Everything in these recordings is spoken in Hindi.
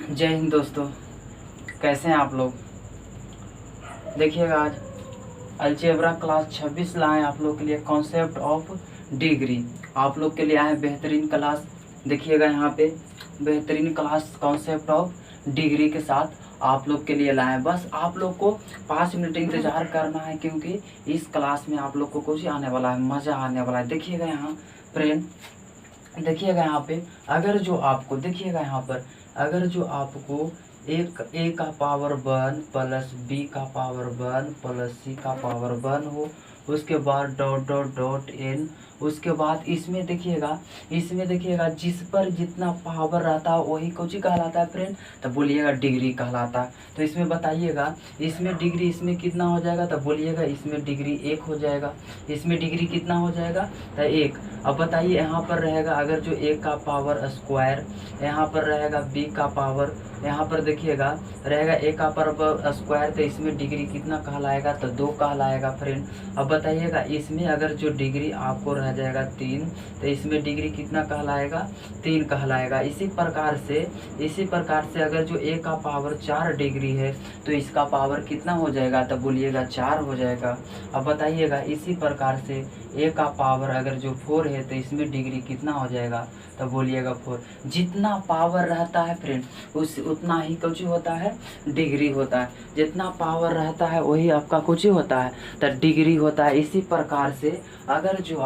जय हिंद दोस्तों, कैसे हैं आप लोग। देखिएगा, आज अलजेब्रा क्लास 26 लाए आप लोग के लिए कॉन्सेप्ट ऑफ डिग्री। आप लोग के लिए आए बेहतरीन क्लास। देखिएगा यहाँ पे बेहतरीन क्लास कॉन्सेप्ट ऑफ डिग्री के साथ आप लोग के लिए लाए। बस आप लोग को 5 मिनट इंतज़ार करना है, क्योंकि इस क्लास में आप लोग को कुछ आने वाला है, मज़ा आने वाला है। देखिएगा यहाँ फ्रेंड, देखिएगा यहाँ पे अगर जो आपको देखिएगा यहाँ पर अगर जो आपको एक ए का पावर 1 प्लस बी का पावर 1 प्लस सी का पावर 1 हो, उसके बाद डॉट डॉट डॉट एन, उसके बाद इसमें देखिएगा जिस पर जितना पावर रहता है वही कुछ कहलाता है फ्रेंड। तो बोलिएगा डिग्री कहलाता है। तो इसमें बताइएगा, इसमें डिग्री इसमें कितना हो जाएगा। तो बोलिएगा इसमें डिग्री 1 हो जाएगा। इसमें डिग्री कितना हो जाएगा। तो 1। अब बताइए यहाँ पर रहेगा अगर जो ए का पावर स्क्वायर, यहाँ पर रहेगा बी का पावर, यहाँ पर देखिएगा रहेगा ए का पावर स्क्वायर, तो इसमें डिग्री कितना कहलाएगा। तो 2 कहलाएगा फ्रेंड। अब बताइएगा इसमें अगर जो डिग्री आपको रह जाएगा 3, तो इसमें डिग्री कितना कहलाएगा। 3 कहलाएगा। इसी प्रकार से अगर जो ए का पावर 4 डिग्री है तो इसका पावर कितना हो जाएगा। तो बोलिएगा 4 हो जाएगा। अब बताइएगा इसी प्रकार से ए का पावर अगर जो 4 है तो इसमें डिग्री कितना हो जाएगा। तो बोलिएगा 4। जितना पावर रहता है फ्रेंड उतना ही कुछ होता है, डिग्री होता है। जितना पावर रहता है वही आपका कुछ होता है, तो डिग्री होता है। इसी प्रकार से अगर जो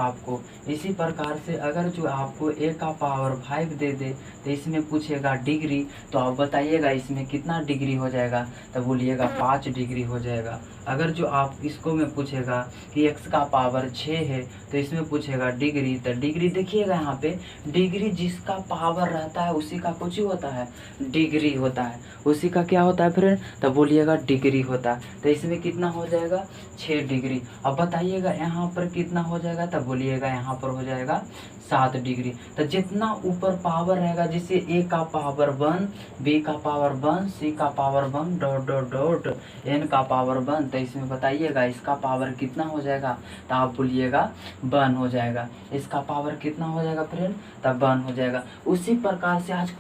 आपको ए का पावर 5 दे दे तो इसमें पूछेगा डिग्री, तो आप बताइएगा इसमें कितना डिग्री हो जाएगा। तो बोलिएगा 5 डिग्री हो जाएगा। अगर जो आप इसको में पूछेगा कि x का पावर 6 है तो इसमें पूछेगा डिग्री, तो डिग्री देखिएगा यहाँ पे डिग्री जिसका पावर रहता है उसी का कुछ होता है, डिग्री होता है। उसी का क्या होता है फ्रेंड। तो बोलिएगा डिग्री होता है। तो इसमें कितना हो जाएगा 6 डिग्री। अब बताइएगा यहाँ पर कितना हो जाएगा। तो बोलिएगा यहाँ पर हो जाएगा 7 डिग्री। तो जितना ऊपर पावर रहेगा, जैसे ए का पावर 1, बी का पावर 1, सी का power 1 dot dot dot N का पावर 1, तो इसमें बताइएगा इसका पावर कितना हो जाएगा। तो आप बोलिएगा 1 हो जाएगा। इसका पावर कितना हो जाएगा फ्रेंड। तब 1 हो जाएगा। उसी प्रकार से आज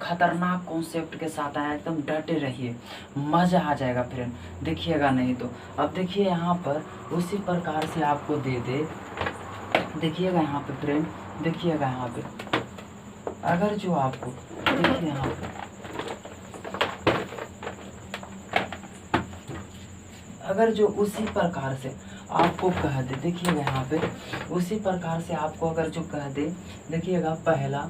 खतरनाक कॉन्सेप्ट के साथ आया, एकदम डटे रहिए, मज़ा आ जाएगा फ्रेंड। देखिएगा नहीं तो अब देखिए यहाँ पर उसी प्रकार से आपको दे दे। देखिएगा यहाँ पे फ्रेंड, देखिएगा यहाँ पे अगर जो आपको देखिए यहाँ पे अगर जो उसी प्रकार से आपको कह दे, देखिएगा यहाँ पे उसी प्रकार से आपको अगर जो कह दे, देखिएगा पहला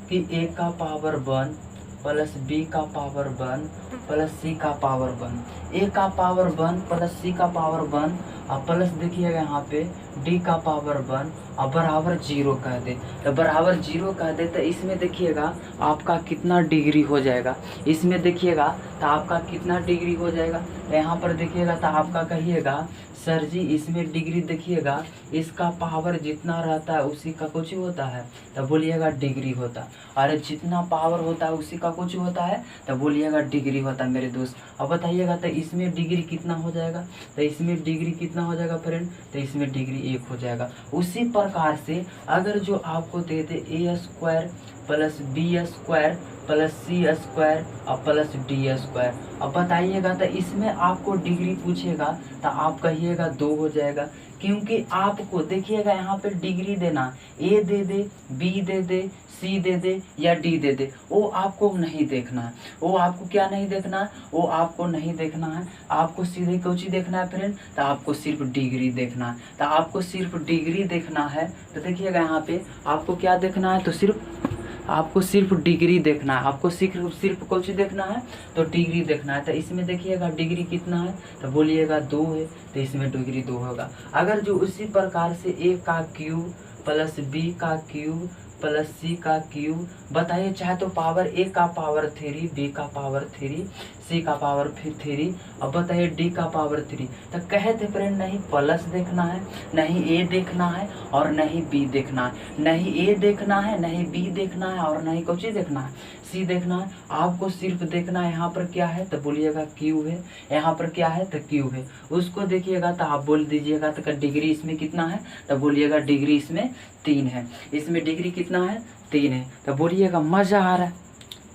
कि ए का पावर 1 प्लस बी का पावर 1 प्लस सी का पावर 1, ए का पावर 1 प्लस सी का पावर 1 और प्लस देखिएगा यहाँ पे डी का पावर 1 और बराबर 0 कह दे। तो बराबर 0 कह दे तो इसमें देखिएगा आपका कितना डिग्री हो जाएगा। इसमें देखिएगा तो आपका कितना डिग्री हो जाएगा। तो यहाँ पर देखिएगा तो आपका कहिएगा सर जी इसमें डिग्री देखिएगा इसका पावर जितना रहता है उसी का कुछ होता है। तो बोलिएगा डिग्री होता है। अरे जितना पावर होता है उसी का कुछ होता है, तो बोलिएगा डिग्री होता है मेरे दोस्त। अब बताइएगा तो इसमें डिग्री कितना हो जाएगा। तो इसमें डिग्री कितना हो जाएगा फ्रेंड। तो इसमें डिग्री 1 हो जाएगा। उसी प्रकार से अगर जो आपको दे दे A square plus B square plus C square और प्लस डी स्क्वायर, अब बताइएगा तो इसमें आपको डिग्री पूछेगा तो आप कहिएगा 2 हो जाएगा। क्योंकि आपको देखिएगा यहाँ पे डिग्री देना, ए दे दे, बी दे दे, सी दे दे या डी दे दे, वो आपको नहीं देखना है। वो आपको क्या नहीं देखना है, वो आपको नहीं देखना है। आपको सीधे कुछ देखना है फ्रेंड। तो आपको सिर्फ डिग्री देखना है। तो आपको सिर्फ डिग्री देखना है। तो देखिएगा यहाँ पे आपको क्या देखना है, तो आपको सिर्फ डिग्री देखना है। आपको सिर्फ कुछ देखना है, तो डिग्री देखना है। तो इसमें देखिएगा डिग्री कितना है। तो बोलिएगा 2 है। तो इसमें डिग्री 2 होगा। अगर जो उसी प्रकार से ए का क्यूब प्लस बी का क्यूब प्लस सी का क्यूब, बताइए चाहे तो पावर ए का पावर 3, बी का पावर 3, सी का पावर फिर 3, अब बताइए डी का पावर 3। तो कहे थे फ्रेंड नहीं प्लस देखना है, नहीं ए देखना है और नहीं बी देखना है। नहीं ए देखना है, नहीं बी देखना है और नहीं कुछ देखना है, सी देखना है। आपको सिर्फ देखना है यहाँ पर क्या है। तो बोलिएगा क्यूब है। यहाँ पर क्या है। तो क्यूब है। उसको देखिएगा तो आप बोल दीजिएगा तो डिग्री इसमें कितना है। तो बोलिएगा डिग्री इसमें 3 है। इसमें डिग्री कितना है, 3 है। तो बोलिएगा मज़ा आ रहा है।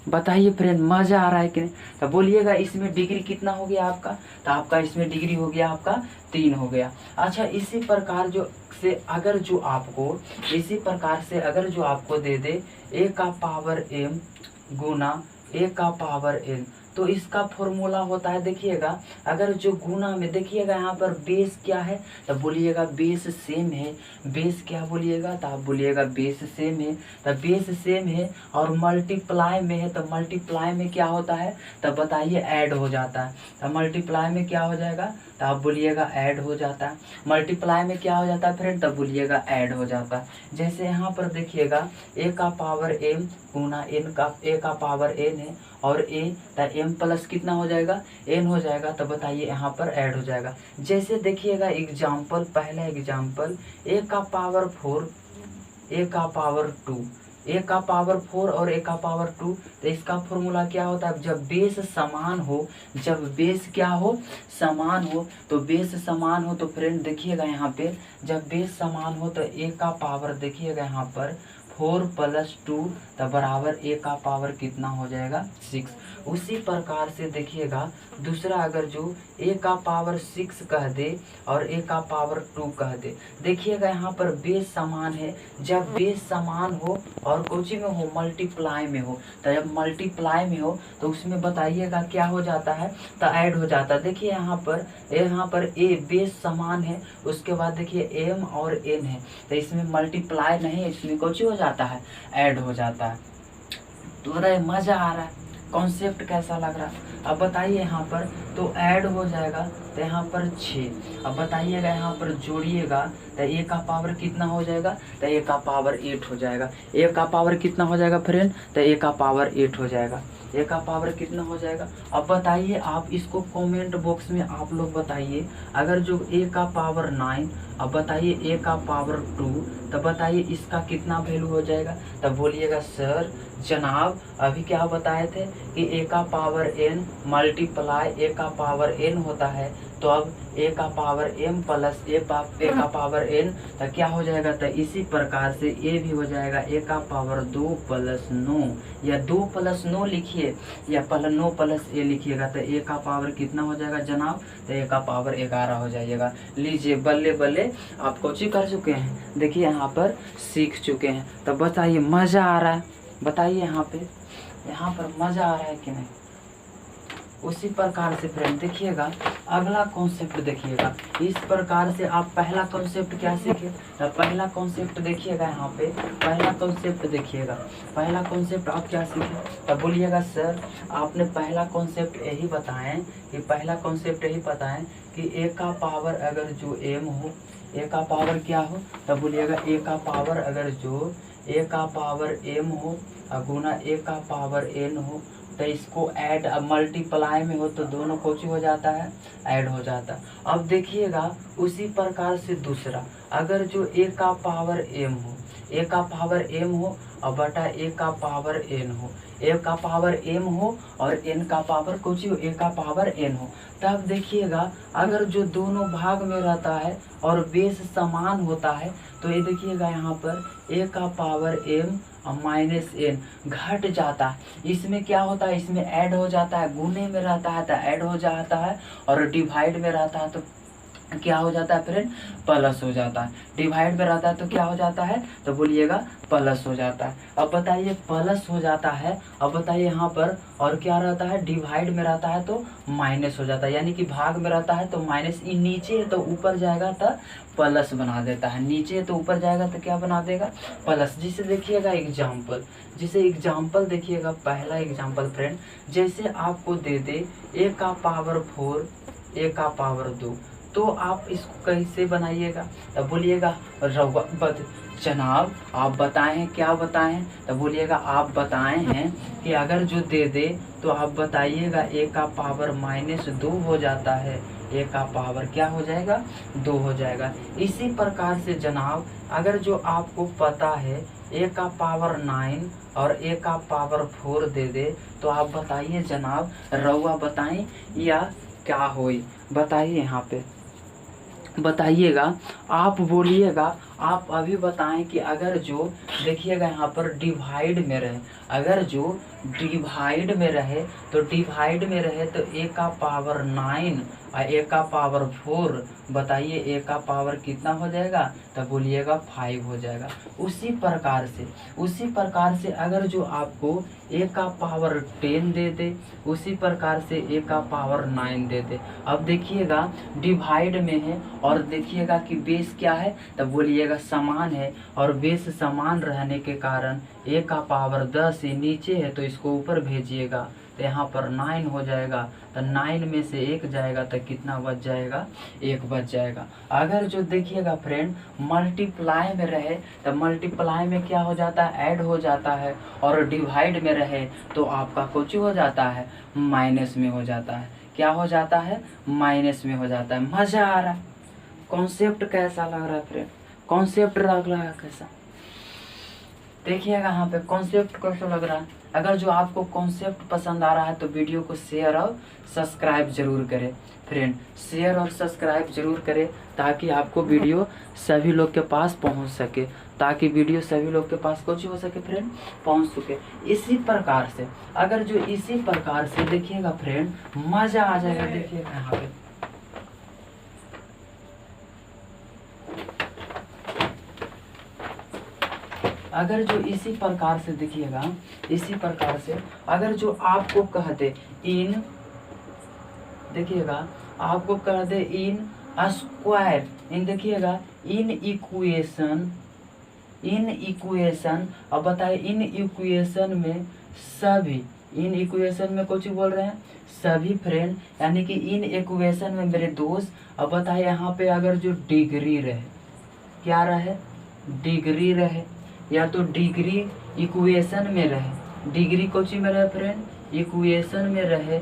बताइए फ्रेंड, मजा आ रहा है कि नहीं? तो बोलिएगा इसमें डिग्री कितना हो गया आपका, तो आपका इसमें डिग्री हो गया आपका 3 हो गया। अच्छा, इसी प्रकार से अगर जो आपको दे दे a का पावर m गुना a का पावर n, तो इसका फॉर्मूला होता है, देखिएगा अगर जो गुना में, देखिएगा यहाँ पर बेस क्या है, तब बोलिएगा बेस सेम है। बेस क्या बोलिएगा, तो आप बोलिएगा बेस सेम है। तब बेस सेम है और मल्टीप्लाई में है, तो मल्टीप्लाई में क्या होता है, तब बताइए ऐड हो जाता है। तब मल्टीप्लाई में क्या हो जाएगा, तो आप बोलिएगा ऐड हो जाता है। मल्टीप्लाई में क्या हो जाता है फ्रेंड, तब बोलिएगा ऐड हो जाता है। जैसे यहाँ पर देखिएगा a का पावर m गुना a का पावर n है और a, तो m प्लस कितना हो जाएगा, n हो जाएगा, तो बताइए यहाँ पर ऐड हो जाएगा। जैसे देखिएगा एग्जाम्पल, पहला एग्जाम्पल a का पावर 4 a का पावर 2, a का पावर 4 और a का पावर 2, तो इसका फॉर्मूला क्या होता है, जब बेस समान हो, जब बेस क्या हो, समान हो, तो बेस समान हो तो फ्रेंड देखिएगा यहाँ पे जब बेस समान हो तो a का पावर, देखिएगा यहाँ पर 4 प्लस 2 तो बराबर a का पावर कितना हो जाएगा 6। उसी प्रकार से देखिएगा दूसरा, अगर जो a का पावर 6 कह दे और a का पावर 2 कह दे, देखिएगा यहाँ पर बेस समान है। जब बेस समान हो और कोची में हो, मल्टीप्लाई में हो, तो जब मल्टीप्लाई में हो तो उसमें बताइएगा क्या हो जाता है, तो ऐड हो जाता है। देखिए यहाँ पर a बेस समान है, उसके बाद देखिए m और n है, तो इसमें मल्टीप्लाई नहीं, इसमें कोची हो जाता है, ऐड हो जाता है। तो मजा आ रहा है, कॉन्सेप्ट कैसा लग रहा है? अब बताइए यहाँ पर तो ऐड हो जाएगा, तो यहाँ पर 6। अब बताइएगा यहाँ पर जोड़िएगा तो a का पावर कितना हो जाएगा, तो a का पावर 8 हो जाएगा। a का पावर कितना हो जाएगा फ्रेंड, तो a का पावर 8 हो जाएगा। a का पावर कितना हो जाएगा, अब बताइए आप इसको कमेंट बॉक्स में आप लोग बताइए। अगर जो a का पावर 9, अब बताइए a का पावर 2, तब बताइए इसका कितना वैल्यू हो जाएगा, तब बोलिएगा सर जनाब अभी क्या बताए थे कि a का पावर n मल्टीप्लाई a का पावर n होता है, तो अब a का पावर m प्लस a का पावर n, तो क्या हो जाएगा, तो इसी प्रकार से a भी हो जाएगा a का पावर 2 प्लस 9, या 2 प्लस 9 लिखिए या 9 प्लस a लिखिएगा, तो a का पावर कितना हो जाएगा जनाब, तो a का पावर 11 हो जाइएगा। लीजिए बल्ले बल्ले आप कोची कर चुके हैं, देखिए यहाँ पर सीख चुके हैं। तो बताइए मज़ा आ रहा है, बताइए यहाँ पर मज़ा आ रहा है कि नहीं? उसी प्रकार से फ्रेंड देखिएगा अगला कॉन्सेप्ट देखिएगा। इस प्रकार से आप पहला कॉन्सेप्ट क्या सीखे, तो पहला कॉन्सेप्ट देखिएगा यहाँ पे, पहला कॉन्सेप्ट देखिएगा, पहला कॉन्सेप्ट आप क्या सीखे, तब बोलिएगा सर आपने पहला कॉन्सेप्ट यही बताएं कि पहला कॉन्सेप्ट यही बताएं कि a का पावर अगर जो m हो, a का पावर क्या हो, तब बोलिएगा a का पावर अगर जो a का पावर m हो गुना a का पावर n हो, तो इसको ऐड, अब मल्टीप्लाई में हो तो दोनों कोची हो जाता है, ऐड हो जाता है। अब देखिएगा उसी प्रकार से दूसरा, अगर जो a का पावर m हो, a का पावर m हो और बटा a का पावर n हो, a का पावर m हो और n का पावर कोची हो, a का पावर n हो, तब देखिएगा अगर जो दोनों भाग में रहता है और बेस समान होता है, तो ये देखिएगा यहाँ पर a का पावर m माइनस n घट जाता है। इसमें क्या होता है, इसमें ऐड हो जाता है, गुने में रहता है तो ऐड हो जाता है और डिवाइड में रहता है तो क्या हो जाता है फ्रेंड, प्लस हो जाता है। डिवाइड में रहता है तो क्या हो जाता है, तो बोलिएगा प्लस हो जाता है। अब बताइए प्लस हो जाता है, अब बताइए यहाँ पर और क्या रहता है, डिवाइड में रहता है तो माइनस हो जाता है, यानी कि भाग में रहता है तो माइनस, नीचे है तो ऊपर जाएगा तो प्लस बना देता है, नीचे है तो ऊपर जाएगा तो क्या बना देगा, प्लस। जिसे देखिएगा एग्जाम्पल, जिसे एग्जाम्पल देखिएगा, पहला एग्जाम्पल फ्रेंड, जैसे आपको दे दे a का पावर 4 a का पावर 2, तो आप इसको कैसे बनाइएगा, तब बोलिएगा जनाब आप बताएं, क्या बताएं, तब बोलिएगा आप बताए हैं कि अगर जो दे दे तो आप बताइएगा a का पावर -2 हो जाता है, a का पावर क्या हो जाएगा, 2 हो जाएगा। इसी प्रकार से जनाब अगर जो आपको पता है a का पावर 9 और a का पावर 4 दे दे, तो आप बताइए जनाब, रउआ बताएं या क्या होई, बताइए यहाँ पे बताइएगा, आप बोलिएगा आप अभी बताएं कि अगर जो देखिएगा यहाँ पर डिवाइड में रहे, अगर जो डिवाइड में रहे तो डिवाइड में रहे तो a का पावर 9 और a का पावर 4, बताइए a का पावर कितना हो जाएगा, तब बोलिएगा 5 हो जाएगा। उसी प्रकार से अगर जो आपको a का पावर 10 दे दे, उसी प्रकार से a का पावर 9 दे दे। अब देखिएगा डिवाइड में है और देखिएगा कि बेस क्या है, तब बोलिएगा समान है, और बेस समान रहने के कारण a का पावर 10 ही नीचे है तो इसको ऊपर भेजिएगा तो यहाँ पर 9 हो जाएगा, तो 9 में से 1 जाएगा तो कितना बच जाएगा, 1 बच जाएगा। अगर जो देखिएगा फ्रेंड मल्टीप्लाई में रहे तो मल्टीप्लाई में क्या हो जाता है, ऐड हो जाता है, और डिवाइड में रहे तो आपका कुछ हो जाता है, माइनस में हो जाता है। क्या हो जाता है, माइनस में हो जाता है। मज़ा आ रहा है, कॉन्सेप्ट कैसा लग रहा है फ्रेंड, कॉन्सेप्ट लग रहा है कैसा, देखिएगा यहाँ पे कॉन्सेप्ट कैसा लग रहा है। अगर जो आपको कॉन्सेप्ट पसंद आ रहा है तो वीडियो को शेयर और सब्सक्राइब जरूर करें फ्रेंड, शेयर और सब्सक्राइब जरूर करें ताकि आपको वीडियो सभी लोग के पास पहुंच सके, ताकि वीडियो सभी लोग के पास कुछ हो सके फ्रेंड, पहुंच सके। इसी प्रकार से अगर जो इसी प्रकार से देखिएगा फ्रेंड मज़ा आ जाएगा। देखिएगा यहाँ पे अगर जो इसी प्रकार से देखिएगा, इसी प्रकार से अगर जो आपको कह दे इन, देखिएगा आपको कह दे इन स्क्वायर, इन देखिएगा इन इक्वेशन, अब बताइए इन इक्वेशन में सभी, इन इक्वेशन में कुछ बोल रहे हैं सभी फ्रेंड, यानी कि इन इक्वेशन में मेरे दोस्त, अब बताइए यहाँ पे अगर जो डिग्री रहे, क्या रहे, डिग्री रहे, या तो डिग्री इक्वेशन में रहे, डिग्री कोची में रहे फ्रेंड, इक्वेशन में रहे,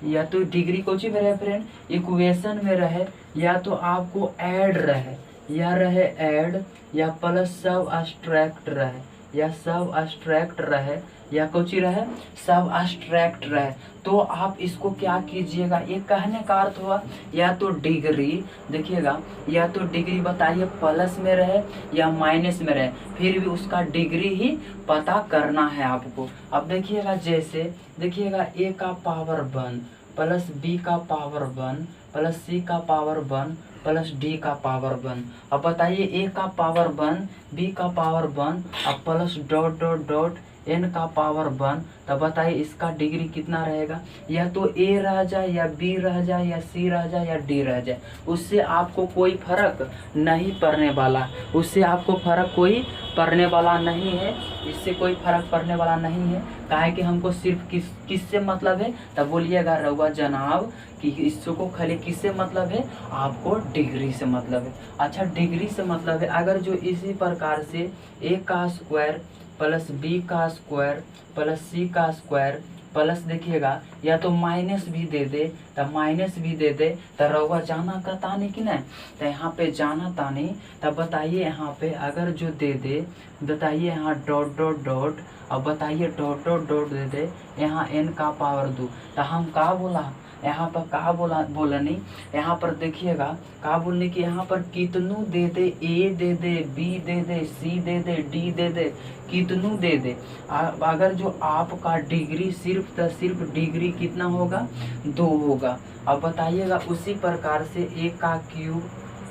या तो डिग्री कोची में रहे फ्रेंड, इक्वेशन में रहे, या तो आपको ऐड रहे, या रहे ऐड, या प्लस सब अब्स्ट्रैक्ट रहे, या सब अब्स्ट्रैक्ट रहे, या कोची रहे, सब अब्स्ट्रैक्ट रहे, तो आप इसको क्या कीजिएगा, ये कहने का अर्थ हुआ या तो डिग्री, देखिएगा या तो डिग्री बताइए प्लस में रहे या माइनस में रहे, फिर भी उसका डिग्री ही पता करना है आपको। अब देखिएगा जैसे देखिएगा a का पावर 1 प्लस b का पावर 1 प्लस c का पावर 1 प्लस d का पावर 1। अब बताइए a का पावर 1 b का पावर 1 अब plus dot dot dot n का पावर 1, तब बताइए इसका डिग्री कितना रहेगा, या तो a रह जाए या b रह जाए या c रह जाए या d रह जाए, उससे आपको कोई फर्क नहीं पड़ने वाला, उससे आपको फर्क कोई पड़ने वाला नहीं है, इससे कोई फर्क पड़ने वाला नहीं है। काहे कि हमको सिर्फ किससे मतलब है, तब बोलिएगा रउआ जनाब कि इसको खाली किससे मतलब है, आपको डिग्री से मतलब है। अच्छा डिग्री से मतलब है, अगर जो इसी प्रकार से a का स्क्वायर प्लस b का स्क्वायर प्लस c का स्क्वायर प्लस देखिएगा या तो माइनस भी दे दे, तब माइनस भी दे दे, तब रउआ जाना का तानी कि नहीं, तो यहाँ पे जाना तानी, तब बताइए यहाँ पे अगर जो दे दे, बताइए यहाँ डॉट डॉट डॉट, अब बताइए डॉट डॉट डॉट दे दे यहाँ n का पावर 2, तो हम का बोला यहाँ पर कहा बोलनी, यहाँ पर देखिएगा कहा बोलने की, यहाँ पर कितनू दे दे, a they they, b they they, c they they, d दे दे, कितनू दे दे। अगर जो आपका डिग्री सिर्फ डिग्री कितना होगा, 2 होगा। अब बताइएगा उसी प्रकार से a का क्यूब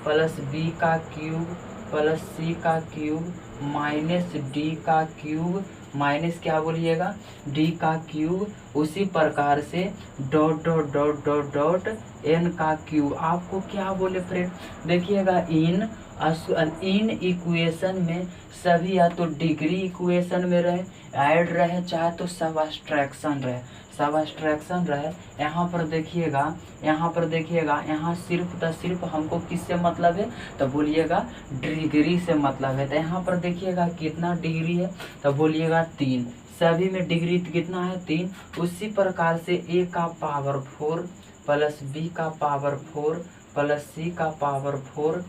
प्लस b का क्यूब प्लस c का क्यूब माइनस d का क्यूब माइनस क्या बोलिएगा, d का क्यूब, उसी प्रकार से dot dot dot dot dot n का क्यूब। आपको क्या बोले फ्रेंड, देखिएगा इन इक्वेशन में सभी या तो डिग्री इक्वेशन में रहे, ऐड रहे, चाहे तो सबट्रैक्शन रहे। यहाँ पर देखिएगा यहाँ सिर्फ हमको किससे मतलब है, तो बोलिएगा डिग्री से मतलब है। तो यहाँ पर देखिएगा कितना डिग्री है, तो बोलिएगा 3, सभी में डिग्री कितना है, 3। उसी प्रकार से a का पावर 4 प्लस b का पावर 4 प्लस c का पावर 4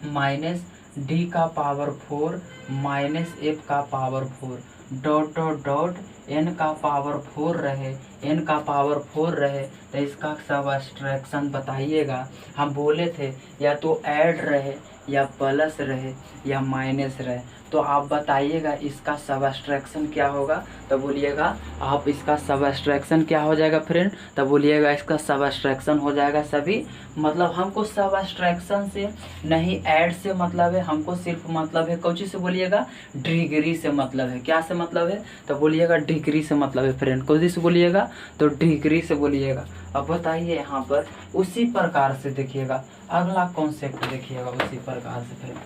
माइनस d का पावर 4 माइनस f का power 4 dot dot dot n का पावर 4 रहे, n का पावर 4 रहे, तो इसका सबट्रैक्शन बताइएगा। हम बोले थे या तो ऐड रहे या प्लस रहे या माइनस रहे, तो आप बताइएगा इसका सबट्रैक्शन क्या होगा। तो बोलिएगा आप इसका सबट्रैक्शन क्या हो जाएगा फ्रेंड। तो बोलिएगा इसका सबट्रैक्शन हो जाएगा सभी, मतलब हमको सबट्रैक्शन से नहीं ऐड से मतलब है, हमको सिर्फ मतलब है कौची से बोलिएगा, डिग्री से मतलब है। क्या से मतलब है। तो बोलिएगा डिग्री से मतलब है फ्रेंड। कौची से बोलिएगा, तो डिग्री से बोलिएगा। अब बताइए यहाँ पर उसी प्रकार से देखिएगा अगला कॉन्सेप्ट देखिएगा, उसी प्रकार से फ्रेंड,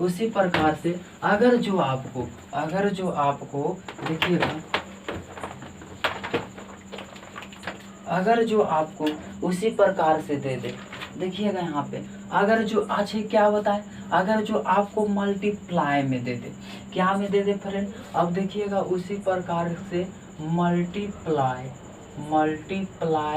उसी प्रकार से अगर जो आपको देखिएगा, अगर जो आपको उसी प्रकार से दे दे, देखिएगा यहाँ पे अगर जो अच्छा क्या बताए, अगर जो आपको मल्टीप्लाई में दे दे, क्या में दे दे फ्रेंड। अब देखिएगा उसी प्रकार से मल्टीप्लाई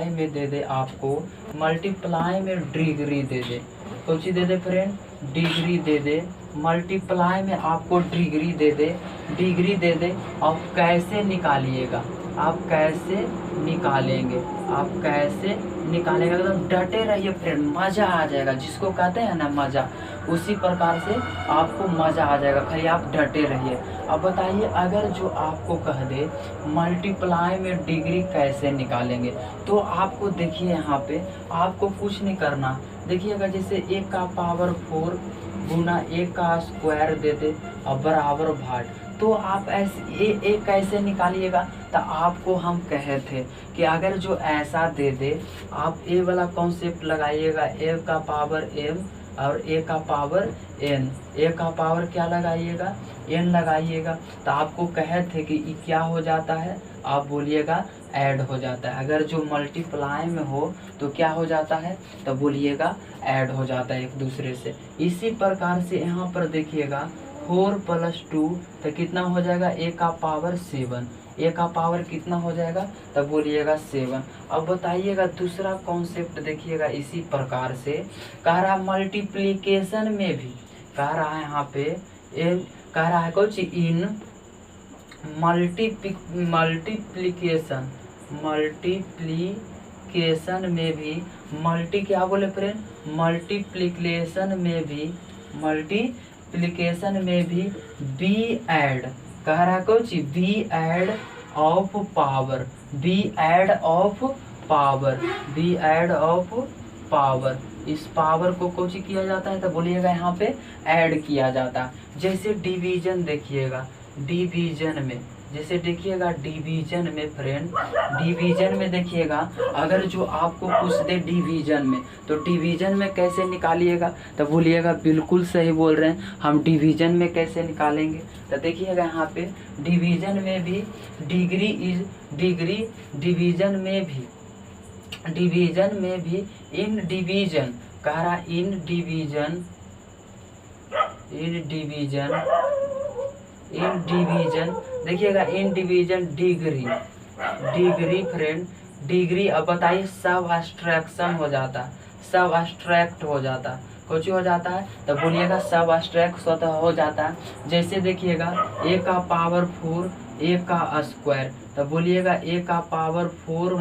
में दे दे आपको, मल्टीप्लाई में डिग्री दे दे, कौन सी दे दे फ्रेंड, डिग्री दे दे, मल्टीप्लाई में आपको डिग्री दे दे, डिग्री दे दे। अब कैसे निकालिएगा, आप कैसे निकालेंगे, आप कैसे निकालेंगे, एकदम डटे रहिए फ्रेंड, मज़ा आ जाएगा, जिसको कहते हैं ना मज़ा, उसी प्रकार से आपको मज़ा आ जाएगा, खाली आप डटे रहिए। अब बताइए अगर जो आपको कह दे मल्टीप्लाई में डिग्री कैसे निकालेंगे, तो आपको देखिए यहाँ पे आपको कुछ नहीं करना। देखिएगा जैसे 1 का पावर 4 गुना 1 का स्क्वायर दे दे और बराबर भाग, तो आप ऐसे ए कैसे निकालिएगा। तो आपको हम कहे थे कि अगर जो ऐसा दे दे, आप ए वाला कॉन्सेप्ट लगाइएगा, ए का पावर m और ए का पावर n, ए का पावर क्या लगाइएगा, n लगाइएगा। तो आपको कहे थे कि ये क्या हो जाता है, आप बोलिएगा ऐड हो जाता है। अगर जो मल्टीप्लाई में हो तो क्या हो जाता है, तो बोलिएगा ऐड हो जाता है एक दूसरे से। इसी प्रकार से यहाँ पर देखिएगा 4 + 2 तो कितना हो जाएगा, ए का पावर 7, ए का पावर कितना हो जाएगा, तब बोलिएगा 7। अब बताइएगा दूसरा कॉन्सेप्ट देखिएगा इसी प्रकार से कह रहा है मल्टीप्लिकेशन में भी, कह रहा है यहाँ पे कह रहा है कुछ इन मल्टीप्लिकेशन में भी, मल्टी क्या बोले फ्रेंड, मल्टीप्लिकेशन में भी बी ऐड, कह रहा है कुछ B add of power, B add of power, इस पावर को कुछ किया जाता है, तो बोलिएगा यहाँ पे ऐड किया जाता है। जैसे डिवीजन देखिएगा, डिवीजन में जैसे देखिएगा, डिवीजन में फ्रेंड, डिवीजन में देखिएगा अगर जो आपको पूछ दे डिवीजन में, तो डिवीजन में कैसे निकालिएगा, तो बोलिएगा बिल्कुल सही बोल रहे हैं, हम डिवीजन में कैसे निकालेंगे। तो देखिएगा यहाँ पे डिवीजन में भी डिग्री इज डिग्री, डिवीजन में भी इन डिवीजन, कह रहा इन डिवीजन देखिएगा in division degree friend, degree. अब बताइए सब अब्स्ट्रैक्शन हो जाता है, सब अब्स्ट्रैक्ट हो जाता है, कुछ हो जाता है, तो बोलिएगा सब अब्स्ट्रैक्ट स्वतः हो जाता है। जैसे देखिएगा ए का पावर 4 ए का स्क्वायर, तो बोलिएगा ए का पावर 4 -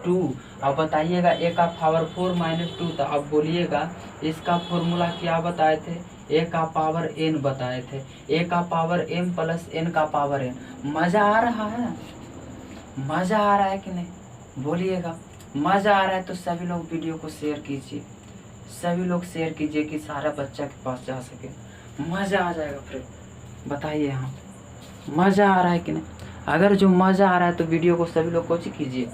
2। अब बताइएगा ए का पावर 4 - 2, तो अब बोलिएगा इसका फॉर्मूला क्या बताए थे, ए का पावर n बताए थे, ए का पावर m + n का पावर n। मज़ा आ रहा है, मज़ा आ रहा है कि नहीं, बोलिएगा मज़ा आ रहा है तो सभी लोग वीडियो को शेयर कीजिए, सभी लोग शेयर कीजिए कि सारा बच्चा के पास जा सके, मज़ा आ जाएगा। फिर बताइए यहाँ मज़ा आ रहा है कि नहीं। अगर जो मज़ा आ रहा है तो वीडियो को सभी लोग कुछ कीजिए,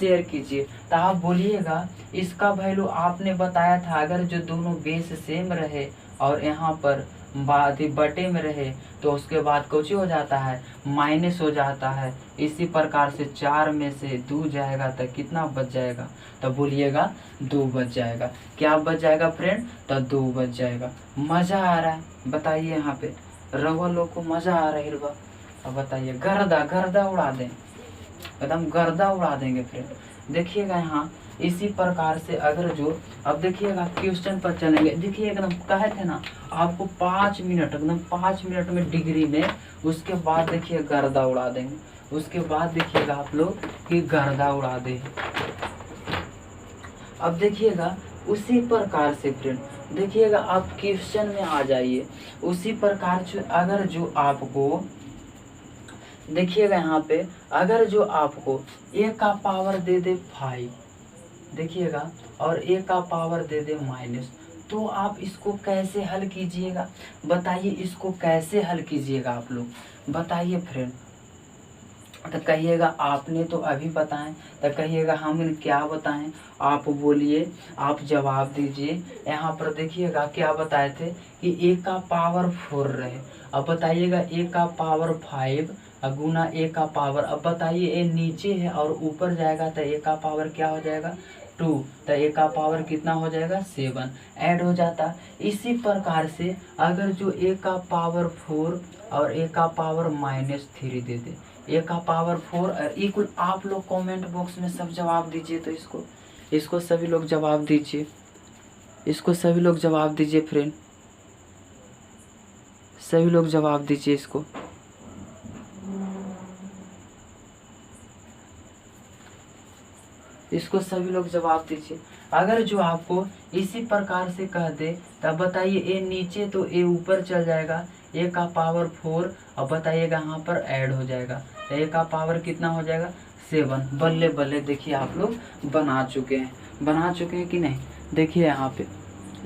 शेयर कीजिए। तो आप बोलिएगा इसका वैल्यू आपने बताया था, अगर जो दोनों बेस सेम रहे और यहाँ पर बटे में रहे तो उसके बाद कुछ हो जाता है, माइनस हो जाता है। इसी प्रकार से 4 में से 2 जाएगा तो कितना बच जाएगा, तो बोलिएगा 2 बच जाएगा। क्या बच जाएगा फ्रेंड, तो 2 बच जाएगा। मज़ा आ रहा है बताइए, यहाँ पे रवा लोग को मज़ा आ रहा है। अब बताइए गर्दा उड़ा दें, एकदम गर्दा उड़ा देंगे फ्रेंड। देखिएगा यहाँ इसी प्रकार से अगर जो, अब देखिएगा क्वेश्चन पर चलेंगे। देखिए एकदम कहे थे ना आपको 5 मिनट, एकदम 5 मिनट में डिग्री में, उसके बाद देखिए गर्दा उड़ा देंगे, उसके बाद देखिएगा आप लोग कि गर्दा उड़ा दे। अब देखिएगा उसी प्रकार से फ्रेंड देखिएगा आप क्वेश्चन में आ जाइए। उसी प्रकार से अगर जो आपको देखिएगा यहाँ पे, अगर जो आपको a का पावर दे दे 5, देखिएगा, और a का पावर दे दे माइनस, तो आप इसको कैसे हल कीजिएगा? बताइए, इसको कैसे हल कीजिएगा आप लोग, बताइए फ्रेंड। तो कहिएगा आपने तो अभी बताएं, तो कहिएगा हम क्या बताएं, आप बोलिए, आप जवाब दीजिए। यहाँ पर देखिएगा क्या बताए थे कि a का पावर 4 रहे, अब बताइएगा a का पावर 5 गुना a का पावर, अब बताइए a नीचे है और ऊपर जाएगा तो a का पावर क्या हो जाएगा 2, तो a का पावर कितना हो जाएगा 7, ऐड हो जाता। इसी प्रकार से अगर जो a का पावर 4 और a का पावर -3 दे दे, a का पावर 4 इक्वल, आप लोग कमेंट बॉक्स में सब जवाब दीजिए। तो इसको सभी लोग जवाब दीजिए, इसको सभी लोग जवाब दीजिए फ्रेंड, सभी लोग जवाब दीजिए इसको। इसको सभी लोग जवाब दीजिए। अगर जो आपको इसी प्रकार से कह दे तब बताइए a नीचे तो a ऊपर चल जाएगा, a का पावर 4, अब बताइएगा यहाँ पर ऐड हो जाएगा तो a का पावर कितना हो जाएगा 7। बल्ले बल्ले, देखिए आप लोग बना चुके हैं कि नहीं। देखिए यहाँ पे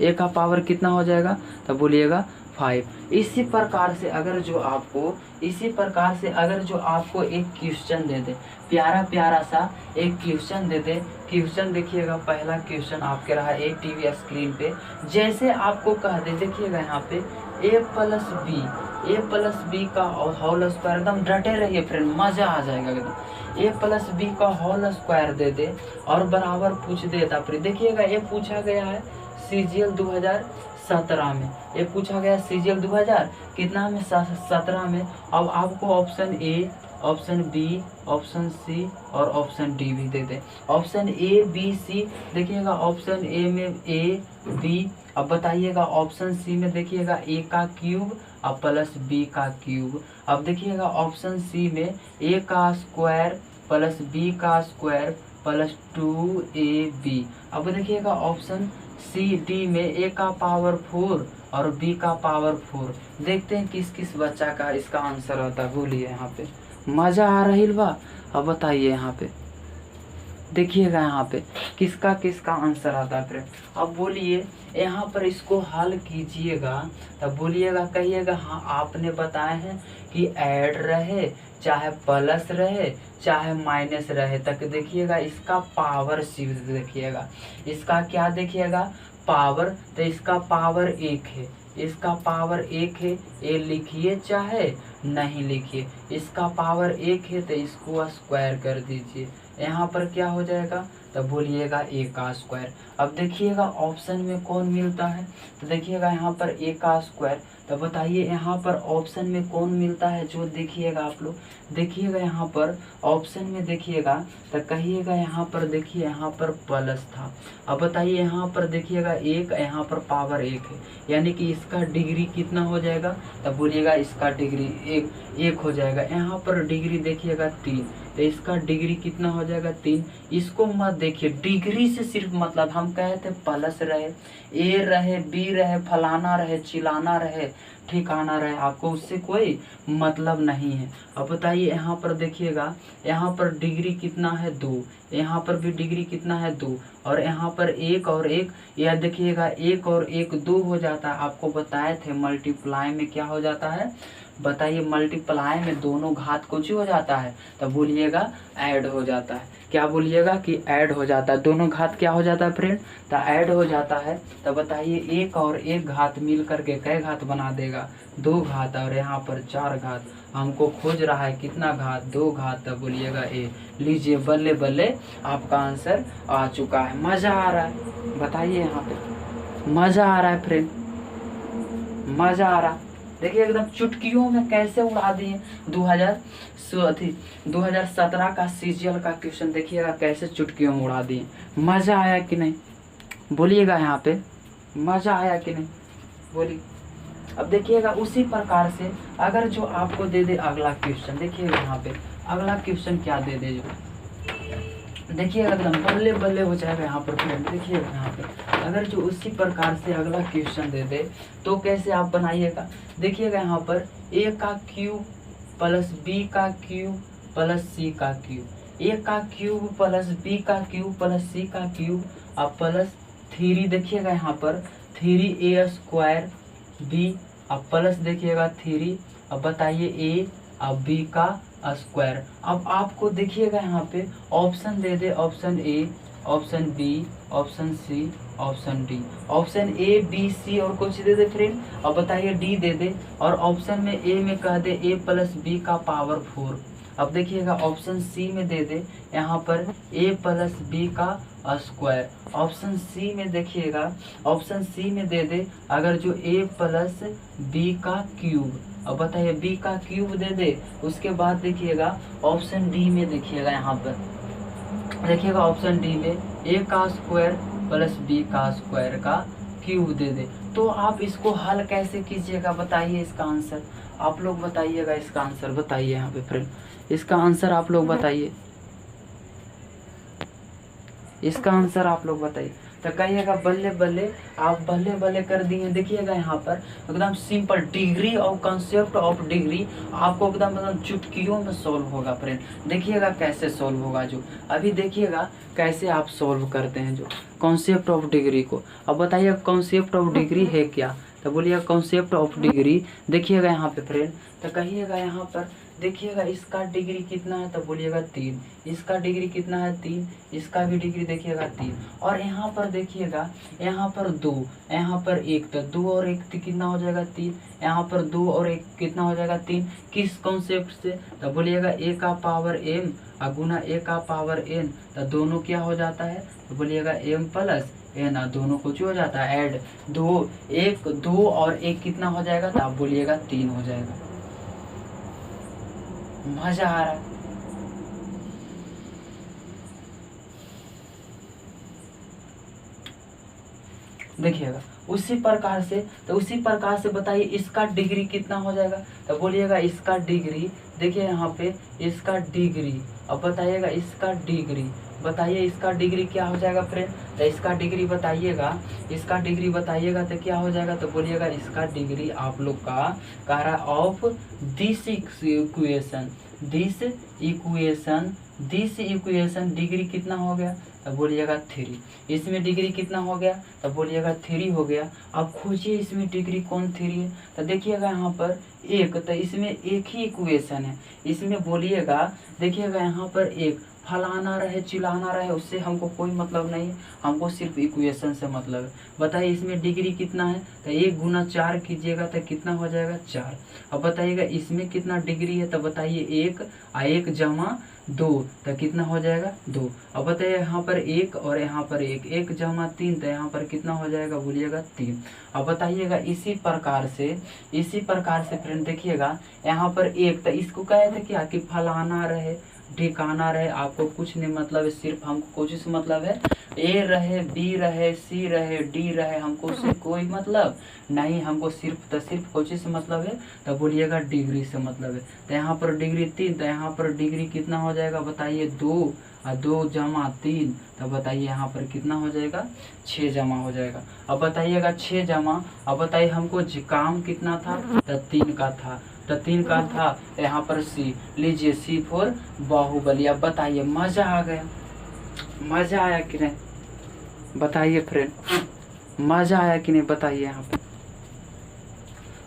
a का पावर कितना हो जाएगा, तब बोलिएगा 5। इसी प्रकार से अगर जो आपको एक क्वेश्चन दे दे, प्यारा सा एक क्वेश्चन दे दे, क्वेश्चन देखिएगा, पहला क्वेश्चन आपके रहा एक टीवी स्क्रीन पे, जैसे आपको कह दे, देखिएगा यहाँ पे a प्लस बी का होल स्क्वायर, एकदम डटे रहिए फ्रेंड, मजा आ जाएगा एकदम। a प्लस बी का होल स्क्वायर दे दे और बराबर पूछ देता। फिर देखिएगा ये पूछा गया है CGL 2017 में, ये पूछा गया CGL 2000 कितना में 17 में। अब आपको option A, option B, option C और ऑप्शन डी भी दे दे। ऑप्शन ए बी सी, देखिएगा ऑप्शन ए में ए बी, अब बताइएगा ऑप्शन सी में देखिएगा a का क्यूब और प्लस b का क्यूब। अब देखिएगा ऑप्शन सी में a का स्क्वायर प्लस b का स्क्वायर प्लस 2ab। अब देखिएगा ऑप्शन सी डी में a का पावर 4 और b का पावर 4। देखते हैं किस किस बच्चा का इसका आंसर होता है। बोलिए यहाँ पे, मजा आ रही बा। अब बताइए यहाँ पे, देखिएगा यहाँ पे किसका किसका आंसर आता है फ्रेंड। अब बोलिए यहाँ पर इसको हल कीजिएगा, तब बोलिएगा, कहिएगा हाँ आपने बताए हैं कि ऐड रहे चाहे प्लस रहे चाहे माइनस रहे, तक देखिएगा इसका पावर सीरीज देखिएगा, इसका क्या देखिएगा पावर, तो इसका पावर 1 है, इसका पावर 1 है, ये लिखिए चाहे नहीं लिखिए, इसका पावर 1 है तो इसको स्क्वायर कर दीजिए, यहाँ पर क्या हो जाएगा, तब बोलिएगा a का स्क्वायर। अब देखिएगा ऑप्शन में कौन मिलता है, तो देखिएगा यहाँ पर a का स्क्वायर, तो बताइए यहाँ पर ऑप्शन में कौन मिलता है, जो देखिएगा आप लोग, देखिएगा यहाँ पर ऑप्शन में देखिएगा तो कहिएगा यहाँ पर, देखिए यहाँ पर प्लस था। अब बताइए यहाँ पर देखिएगा 1, यहाँ पर पावर 1 है, यानी कि इसका डिग्री कितना हो जाएगा, तब बोलिएगा इसका डिग्री 1 हो जाएगा। यहाँ पर डिग्री देखिएगा 3, तो इसका डिग्री कितना हो जाएगा 3। इसको मत देखिए, डिग्री से सिर्फ मतलब हम कहे थे प्लस रहे, ए रहे, बी रहे, फलाना रहे, चिलाना रहे, ठिकाना रहे, आपको उससे कोई मतलब नहीं है। अब बताइए यहाँ पर देखिएगा, यहाँ पर डिग्री कितना है 2, यहाँ पर भी डिग्री कितना है 2, और यहाँ पर 1 और 1, यह देखिएगा 1 और 1 2 हो जाता है। आपको बताए थे मल्टीप्लाई में क्या हो जाता है, बताइए मल्टीप्लाई में दोनों घात कुछ हो जाता है, तब बोलिएगा ऐड हो जाता है। क्या बोलिएगा कि ऐड हो जाता है, दोनों घात क्या हो जाता है फ्रेंड, तो ऐड हो जाता है। तब बताइए 1 और 1 घात मिल करके कै घात बना देगा, 2 घात, और यहाँ पर 4 घात। हमको खोज रहा है कितना घात, 2 घात, तब बोलिएगा ए। लीजिए बल्ले बल्ले आपका आंसर आ चुका है। मज़ा आ रहा है, बताइए यहाँ पे मज़ा आ रहा है फ्रेंड, मज़ा आ रहा। देखिए एकदम चुटकियों में कैसे उड़ा दिए 2017 का CGL का क्वेश्चन, देखिएगा कैसे चुटकियों में उड़ा दिए। मज़ा आया कि नहीं, बोलिएगा यहाँ पे मज़ा आया कि नहीं, बोलिए। अब देखिएगा उसी प्रकार से अगर जो आपको दे दे अगला क्वेश्चन, देखिएगा यहाँ पे अगला क्वेश्चन क्या दे दे, जो देखिएगा एकदम बल्ले बल्ले हो जाएगा यहाँ पर फ्रेंड। देखिएगा यहाँ पे अगर जो उसी प्रकार से अगला क्वेश्चन दे दे तो कैसे आप बनाइएगा। देखिएगा यहाँ पर ए का क्यूब प्लस बी का क्यूब प्लस सी का क्यूब, ए का क्यूब प्लस बी का क्यूब प्लस सी का क्यूब अब प्लस 3। देखिएगा यहाँ पर 3a² बी अब प्लस देखिएगा 3। अब बताइए ए अब बी का स्क्वायर। अब आपको देखिएगा यहाँ पे ऑप्शन दे दे, option A, option B, option C, option D. Option A B C और कुछ दे दे फ्रेंड। अब बताइए डी दे दे और ऑप्शन में ए में कह दे ए प्लस बी का पावर 4। अब देखिएगा ऑप्शन सी में दे दे यहाँ पर ए प्लस बी का स्क्वायर। ऑप्शन सी में देखिएगा, ऑप्शन सी में दे दे अगर जो ए प्लस बी का क्यूब। अब बताइए बी का क्यूब दे दे। उसके बाद देखिएगा ऑप्शन डी में देखिएगा यहाँ पर देखिएगा ऑप्शन डी में ए का स्क्वायर प्लस बी का स्क्वायर का क्यूब दे दे। तो आप इसको हल कैसे कीजिएगा बताइए इसका आंसर आप लोग बताइएगा। इसका आंसर बताइए यहाँ पे फ्रेंड, इसका आंसर आप लोग बताइए, इसका आंसर आप लोग बताइए। तो कहिएगा बल्ले बल्ले, आप बल्ले बल्ले कर दिए। देखिएगा यहाँ पर एकदम सिंपल डिग्री और कॉन्सेप्ट ऑफ डिग्री आपको एकदम चुटकियों में सॉल्व होगा फ्रेंड। देखिएगा कैसे सॉल्व होगा जो अभी देखिएगा कैसे आप सॉल्व करते हैं जो कॉन्सेप्ट ऑफ डिग्री को। अब बताइए कॉन्सेप्ट ऑफ डिग्री है क्या, तो बोलिएगा कॉन्सेप्ट ऑफ डिग्री। देखिएगा यहाँ पे फ्रेंड, तो कहिएगा यहाँ पर देखिएगा इसका डिग्री कितना है, तो बोलिएगा 3। इसका डिग्री कितना है 3, इसका भी डिग्री देखिएगा 3। और यहाँ पर देखिएगा यहाँ पर 2, यहाँ पर 1, तो 2 और 1 कितना हो जाएगा 3। यहाँ पर 2 और 1 कितना हो जाएगा 3। किस कॉन्सेप्ट से, तो बोलिएगा ए का पावर m गुना ए का पावर n, तो दोनों क्या हो जाता है, तो बोलिएगा m प्लस n, दोनों कुछ हो जाता है ऐड। 2 और 1 कितना हो जाएगा, तो आप बोलिएगा 3 हो जाएगा। मजा आ रहा है। देखिएगा उसी प्रकार से, तो उसी प्रकार से बताइए इसका डिग्री कितना हो जाएगा, तो बोलिएगा इसका डिग्री। देखिए यहाँ पे इसका डिग्री, अब बताइएगा इसका डिग्री, बताइए इसका डिग्री क्या हो जाएगा फ्रेंड, तो इसका डिग्री बताइएगा, इसका डिग्री बताइएगा तो क्या हो जाएगा, तो बोलिएगा इसका डिग्री आप लोग का कह रहा of this equation, this equation degree कितना हो गया, तो बोलिएगा 3। इसमें डिग्री कितना हो गया, तो बोलिएगा 3 हो गया। अब खोजिए इसमें डिग्री कौन 3 है, तो देखिएगा यहाँ पर 1, तो इसमें एक ही इक्वेशन है। इसमें बोलिएगा देखिएगा यहाँ पर 1 फलाना रहे चिलाना रहे उससे हमको कोई मतलब नहीं है, हमको सिर्फ इक्वेशन से मतलब है। बताइए इसमें डिग्री कितना है, तो 1 गुना 4 कीजिएगा तो कितना हो जाएगा 4। अब बताइएगा इसमें कितना डिग्री है, तो बताइए 1 जमा 2, तो कितना हो जाएगा 2। अब बताइए यहाँ पर 1 और यहाँ पर 1 जमा 3, तो यहाँ पर कितना हो जाएगा, बोलिएगा 3। अब बताइएगा इसी प्रकार से फ्रेंड देखिएगा यहाँ पर 1, तो इसको कहे थे क्या कि फलाना रहे ठिकाना रहे, आपको कुछ नहीं मतलब है, सिर्फ हमको कुछ से मतलब है, ए रहे बी रहे सी रहे डी रहे, हमको उससे कोई मतलब नहीं, हमको सिर्फ कुछ से मतलब है, तो बोलिएगा डिग्री से मतलब है। तो यहाँ पर डिग्री 3, तो यहाँ पर डिग्री कितना हो जाएगा बताइए 2 और 2 जमा 3, तो बताइए यहाँ पर कितना हो जाएगा 6 जमा हो जाएगा। अब बताइएगा 6 जमा, अब बताइए हमको काम कितना था, तो 3 का था, तो 3 का था यहाँ पर सी, लीजिए सी फॉर बाहुबली। अब बताइए मजा आ गया, मजा आया कि नहीं बताइए फ्रेंड, मजा आया कि नहीं बताइए यहाँ पे।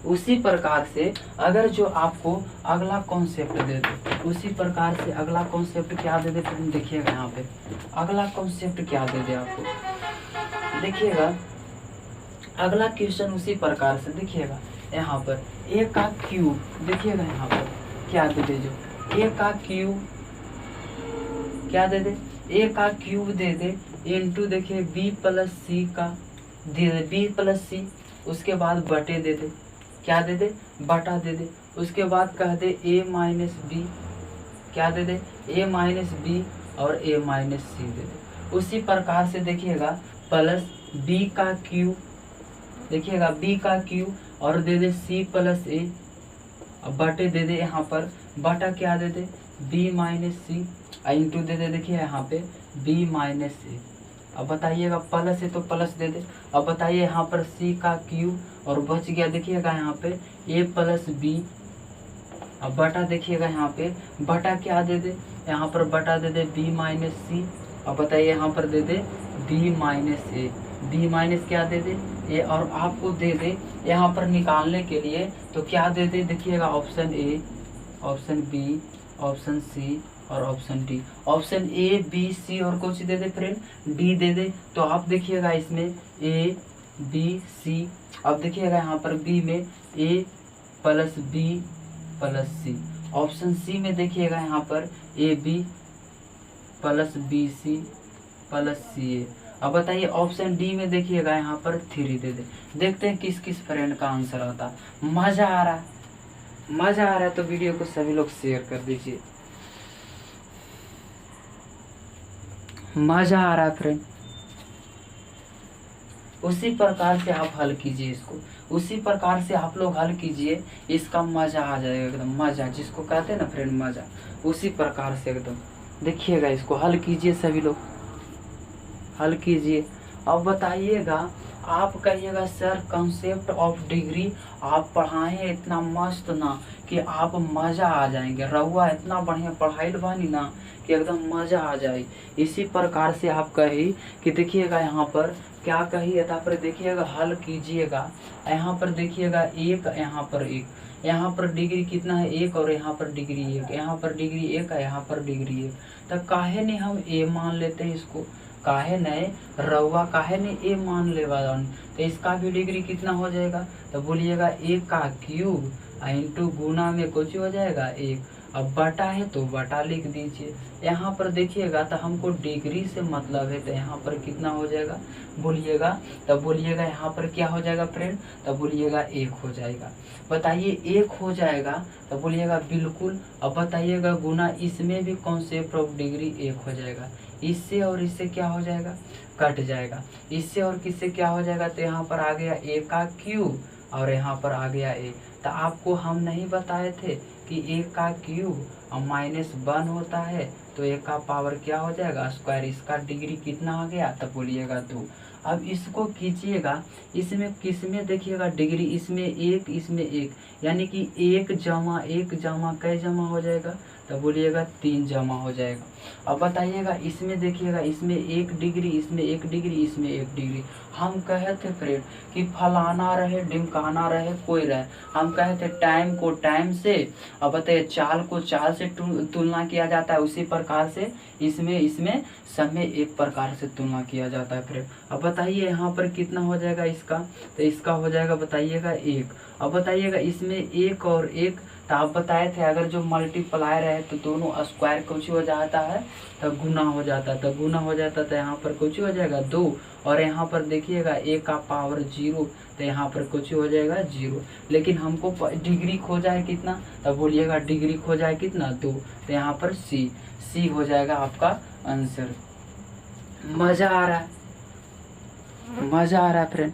उसी प्रकार से अगर जो आपको अगला कॉन्सेप्ट दे दे, उसी प्रकार से अगला कॉन्सेप्ट क्या दे दे फ्रेंड, देखिएगा यहाँ पे अगला कॉन्सेप्ट क्या दे दे आपको। देखिएगा अगला क्वेश्चन उसी प्रकार से, देखिएगा यहाँ पर ए का क्यूब, देखिएगा यहाँ पर क्या दे दे, जो ए का क्यूब क्या दे दे, ए का क्यूब दे दे इनटू देखिए बी प्लस सी का दे दे, बी प्लस सी, उसके बाद बटे दे दे, क्या दे दे बटा दे दे, उसके बाद कह दे ए माइनस बी, क्या दे दे ए माइनस बी और ए माइनस सी दे दे। उसी प्रकार से देखिएगा प्लस बी का क्यूब, देखिएगा बी का क्यूब और दे दे सी प्लस ए, अब बटे दे दे यहाँ पर बटा क्या दे दे बी माइनस सी इंटू दे दे, देखिए यहाँ पे बी माइनस ए। अब बताइएगा प्लस है तो प्लस दे दे। अब बताइए यहाँ पर सी का क्यूब और बच गया देखिएगा यहाँ पे ए प्लस बी। अब बटा देखिएगा यहाँ पे बटा क्या दे दे, यहाँ पर बटा दे दे बी माइनस सी। अब बताइए यहाँ पर दे दे B minus A. B minus क्या दे दे ए, और आपको दे दे यहाँ पर निकालने के लिए तो क्या दे दे देखिएगा option A, option B, option C और option D. Option A B C और कुछ दे दे फ्रेंड डी दे दे। तो आप देखिएगा इसमें ए बी सी। अब देखिएगा यहाँ पर बी में A plus B plus C. Option C में देखिएगा यहाँ पर A B plus B C plus C A. अब बताइए ऑप्शन डी में देखिएगा यहाँ पर 3 दे दे। देखते हैं किस किस फ्रेंड का आंसर आता है। मजा आ रहा है, मजा आ रहा है तो वीडियो को सभी लोग शेयर कर दीजिए। मजा आ रहा है फ्रेंड। उसी प्रकार से आप हल कीजिए इसको, उसी प्रकार से आप लोग हल कीजिए, इसका मजा आ जाएगा एकदम। मजा जिसको कहते हैं ना फ्रेंड मजा, उसी प्रकार से एकदम देखिएगा इसको हल कीजिए, सभी लोग हल कीजिए। अब बताइएगा आप कहिएगा सर कॉन्सेप्ट ऑफ डिग्री आप पढ़ाएं इतना मस्त ना कि आप मज़ा आ जाएंगे। रहुआ इतना बढ़िया पढ़ाई बानी ना कि एकदम मज़ा आ जाए। इसी प्रकार से आप कही कि देखिएगा यहाँ पर क्या कही था पर देखिएगा हल कीजिएगा। यहाँ पर देखिएगा एक, यहाँ पर एक, यहाँ पर डिग्री कितना है 1 और यहाँ पर डिग्री 1, यहाँ पर डिग्री 1 है, यहाँ पर डिग्री 1। तो काहे नहीं हम ए मान लेते हैं इसको, काहे नहीं रउआ काहे नहीं ए मान ले वाला। तो इसका भी डिग्री कितना हो जाएगा तो बोलिएगा 1 का क्यूब इंटू गुना में कुछ हो जाएगा 1। अब बटा है तो बटा लिख दीजिए। यहाँ पर देखिएगा तो हमको डिग्री से मतलब है तो यहाँ पर कितना हो जाएगा बोलिएगा, तब बोलिएगा यहाँ पर क्या हो जाएगा फ्रेंड, तब बोलिएगा 1 हो जाएगा। बताइए 1 हो जाएगा तब बोलिएगा बिल्कुल। अब बताइएगा गुना इसमें भी कॉन्सेप्ट ऑफ डिग्री 1 हो जाएगा। इससे और इससे क्या हो जाएगा कट जाएगा, इससे और किससे क्या हो जाएगा तो यहाँ पर आ गया a का क्यूब और यहाँ पर आ गया a। तो आपको हम नहीं बताए थे कि 1 का क्यूब और -1 होता है तो 1 का पावर क्या हो जाएगा स्क्वायर। इसका डिग्री कितना आ गया तब बोलिएगा 2। अब इसको कीजिएगा, इसमें किसमें देखिएगा डिग्री, इसमें 1 इसमें 1, यानी कि 1 जमा 1 जमा कै जमा हो जाएगा तब बोलिएगा 3 जमा हो जाएगा। अब बताइएगा इसमें देखिएगा इसमें 1 डिग्री, इसमें 1 डिग्री, इसमें 1 डिग्री। हम कहे थे फ्रेंड कि फलाना रहे ढिमकाना रहे कोई रहे, हम कहे थे टाइम को टाइम से, अब बताइए चाल को चाल से तुलना किया जाता है, उसी प्रकार से इसमें समय एक प्रकार से तुलना किया जाता है फ्रेंड। अब बताइए यहाँ पर कितना हो जाएगा इसका, तो इसका हो जाएगा बताइएगा 1। अब बताइएगा इसमें 1 और 1, तो आप बताए थे अगर जो मल्टीप्लाई रहे तो दोनों स्क्वायर कुछ हो जाता है तो गुना हो जाता है, तो गुना हो जाता है तो यहाँ पर कुछ हो जाएगा 2 और यहाँ पर देखिएगा 1 का पावर 0 तो यहाँ पर कुछ हो जाएगा 0। लेकिन हमको डिग्री खोजा है कितना तब बोलिएगा डिग्री खोजा है कितना 2, तो यहाँ पर सी हो जाएगा आपका आंसर। मज़ा आ रहा है, मज़ा आ रहा है फ्रेंड।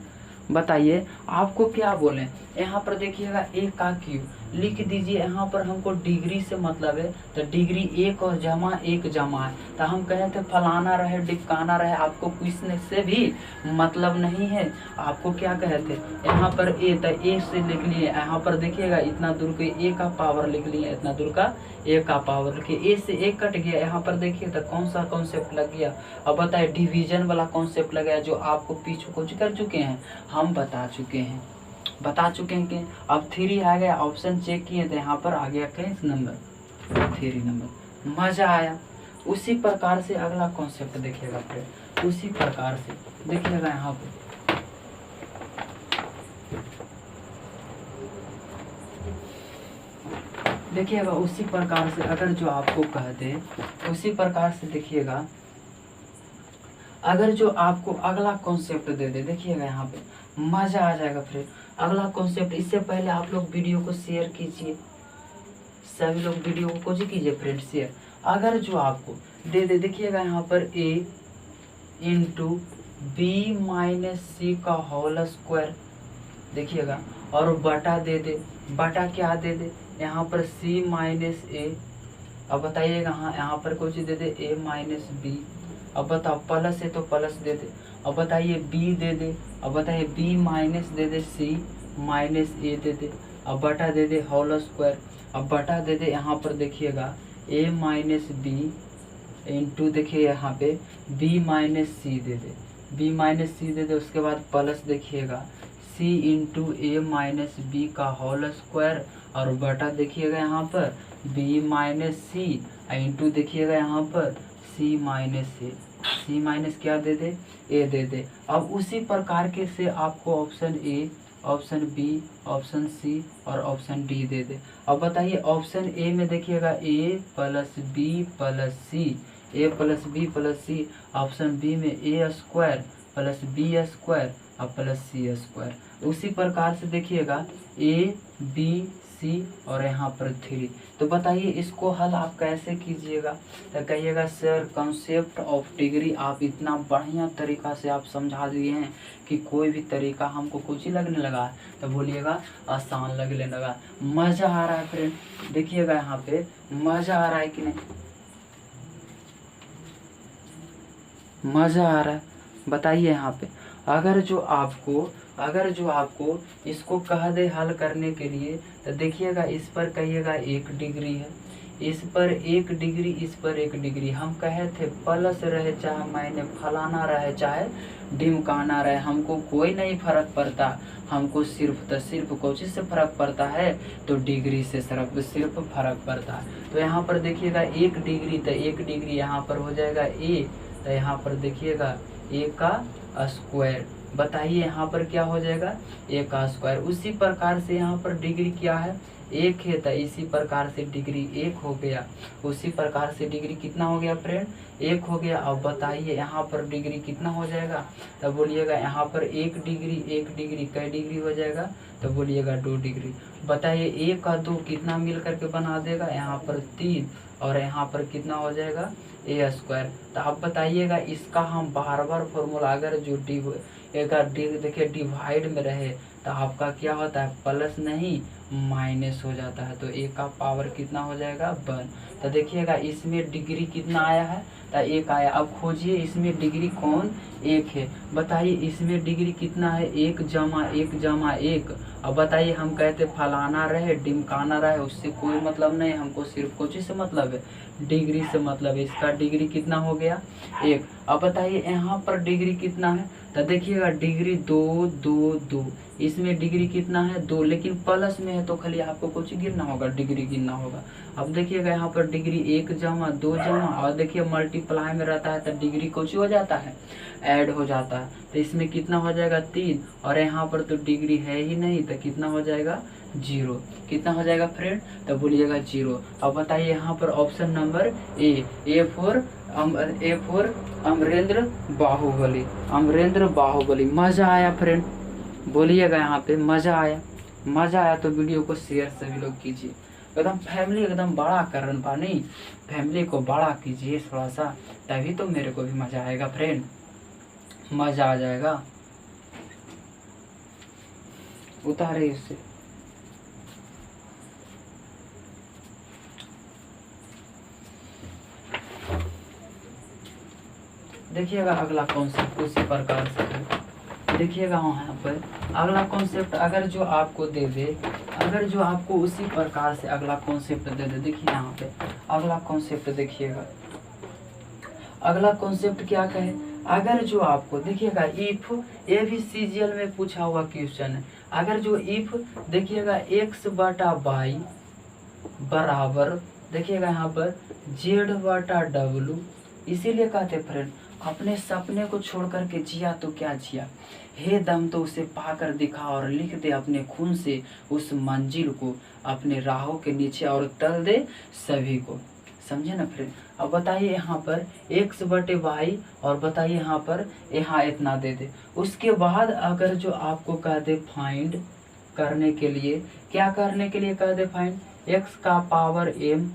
बताइए आपको क्या बोलें। यहाँ पर देखिएगा 1 का क्यूब लिख दीजिए, यहाँ पर हमको डिग्री से मतलब है तो डिग्री 1 और जमा 1 जमा है, तो हम कहे थे फलाना रहे डिपकाना रहे, आपको किसने से भी मतलब नहीं है। आपको क्या कहे थे यहाँ पर ए, तो ए से लिख लिए, यहाँ पर देखिएगा इतना दूर के ए का पावर लिख लिए, इतना दूर का ए का पावर लिखिए, ए से 1 कट गया। यहाँ पर देखिए तो कौन सा कॉन्सेप्ट लग गया। अब बताए डिवीजन वाला कॉन्सेप्ट लग गया जो आपको पीछे कुछ कर चुके हैं, हम बता चुके हैं कि अब 3 आ गया। ऑप्शन चेक किए तो यहाँ पर आ गया किस नंबर 3 नंबर। मजा आया। उसी प्रकार से अगला कॉन्सेप्ट देखिएगा फिर, उसी प्रकार से देखिएगा यहाँ पर देखिएगा उसी प्रकार से अगर जो आपको कह दे उसी प्रकार से देखिएगा अगर जो आपको अगला कॉन्सेप्ट दे दे, देखिएगा यहाँ पे मजा आ जाएगा फिर अगला कॉन्सेप्ट। इससे पहले आप लोग वीडियो को शेयर कीजिए, सभी लोग वीडियो को कुछ कीजिए फ्रेंड शेयर। अगर जो आपको दे दे देखिएगा यहाँ पर a इंटू बी माइनस सी का होल स्क्वायर देखिएगा, और बटा दे दे, बटा क्या दे दे यहाँ पर c माइनस ए। अब बताइएगा हाँ यहाँ पर कुछ दे दे a माइनस बी, अब बताओ प्लस है तो प्लस दे दे। अब बताइए बी दे दे। अब बताइए बी माइनस दे दे सी माइनस ए दे दे। अब बटा दे दे होल स्क्वायर। अब बटा दे दे यहाँ पर देखिएगा ए माइनस बी इंटू देखिए यहाँ पे बी माइनस सी दे दे। बी माइनस सी दे दे उसके बाद प्लस देखिएगा सी इंटू ए माइनस बी का होल स्क्वायर और बटा देखिएगा यहाँ पर बी माइनस सी इंटू देखिएगा यहाँ पर सी माइनस ए। सी माइनस क्या दे दे ए दे दे। अब उसी प्रकार के से आपको option A option B option C और ऑप्शन डी दे दे। अब बताइए ऑप्शन ए में देखिएगा A plus B plus C A plus B plus C. Option B में ए स्क्वायर प्लस बी स्क्वायर और प्लस सी स्क्वायर। उसी प्रकार से देखिएगा ए बी सी और यहाँ पर 3। तो बताइए इसको हल आप कैसे कीजिएगा। तो कहिएगा सर कॉन्सेप्ट ऑफ डिग्री आप इतना बढ़िया तरीका से आप समझा दिए हैं कि कोई भी तरीका हमको कुछ ही लगने लगा। तो बोलिएगा आसान लगने लगा, मज़ा आ रहा है फ्रेंड। देखिएगा यहाँ पे मज़ा आ रहा है कि नहीं, मज़ा आ रहा है बताइए। यहाँ पे अगर जो आपको इसको कह दे हल करने के लिए तो देखिएगा इस पर कहिएगा 1 डिग्री है, इस पर 1 डिग्री, इस पर 1 डिग्री। हम कहे थे प्लस रहे चाहे मायने फलाना रहे चाहे ढिमकाना रहे, हमको कोई नहीं फर्क पड़ता। हमको सिर्फ कोचिंग से फ़र्क पड़ता है तो डिग्री से सिर्फ फ़र्क पड़ता है। तो यहाँ पर देखिएगा 1 डिग्री, तो 1 डिग्री यहाँ पर हो जाएगा ए। तो यहाँ पर देखिएगा ए का स्क्वायर। बताइए यहाँ पर क्या हो जाएगा ए का स्क्वायर। उसी प्रकार से यहाँ पर डिग्री क्या है 1 है, तो इसी प्रकार से डिग्री 1 हो गया। उसी प्रकार से डिग्री कितना हो गया फ्रेंड 1 हो गया। अब बताइए यहाँ पर डिग्री कितना हो जाएगा। तो बोलिएगा यहाँ पर 1 डिग्री कई डिग्री हो जाएगा। तो बोलिएगा 2 डिग्री। बताइए 1 का 2 कितना मिल करके बना देगा यहाँ पर 3 और यहाँ पर कितना हो जाएगा ए स्क्वायर। तो आप बताइएगा इसका हम बार फॉर्मूला अगर जो देखिए डिवाइड में रहे तो आपका क्या होता है प्लस नहीं माइनस हो जाता है। तो ए का पावर कितना हो जाएगा 1। तो देखिएगा इसमें डिग्री कितना आया है तो 1 आया। अब खोजिए इसमें डिग्री कौन 1 है। बताइए इसमें डिग्री कितना है 1 जमा 1। अब बताइए हम कहते फलाना रहे ढिमकाना रहे उससे कोई मतलब नहीं, हमको सिर्फ कुछ से मतलब है डिग्री से मतलब है। इसका डिग्री कितना हो गया 1। अब बताइए यहाँ पर डिग्री कितना है तो देखिएगा डिग्री 2 इसमें डिग्री कितना है 2, लेकिन प्लस में है तो खाली आपको कुछ गिनना होगा डिग्री गिनना होगा। अब देखिएगा यहाँ पर डिग्री 1 जमा 2 जमा और देखिए मल्टीप्लाई में रहता है तो डिग्री कुछ हो जाता है ऐड हो जाता है। तो इसमें कितना हो जाएगा 3 और यहाँ पर तो डिग्री है ही नहीं तो कितना हो जाएगा 0। कितना हो जाएगा फ्रेंड तो बोलिएगा 0। अब बताइए यहाँ पर option number A for Amarendra Baahubali. मज़ा आया फ्रेंड बोलिएगा यहाँ पे मज़ा आया तो वीडियो को शेयर सभी लोग कीजिए। एकदम फैमिली एकदम बड़ा करन पा नहीं, फैमिली को बड़ा कीजिए थोड़ा सा, तभी तो मेरे को भी मज़ा आएगा फ्रेंड, मज़ा आ जाएगा। उतारे इससे देखिएगा अगला कॉन्सेप्ट उसी प्रकार से है। देखिएगा यहाँ पर अगला कॉन्सेप्ट अगर जो आपको दे दे, अगर जो आपको उसी प्रकार से अगला कॉन्सेप्ट दे दे। देखिए यहाँ पे अगला कॉन्सेप्ट देखिएगा, अगला कॉन्सेप्ट क्या कहे। अगर जो आपको देखिएगा इफ, ये भी सीजीएल में पूछा हुआ क्वेश्चन है। अगर जो इफ देखिएगा x/y बराबर देखिएगा यहाँ पर z/w, इसीलिए कहते फ्रेंड अपने सपने को छोड़ करके जिया तो क्या जिया, हे दम तो उसे पाकर दिखा और लिख दे अपने खून से उस मंजिल को, अपने राहों के नीचे और तल दे सभी को। समझे ना फ्रेंड। अब बताइए यहाँ पर x/y और बताइए यहाँ पर यहाँ इतना दे दे। उसके बाद अगर जो आपको कह दे फाइंड करने के लिए, क्या करने के लिए कह दे फाइंड x का पावर m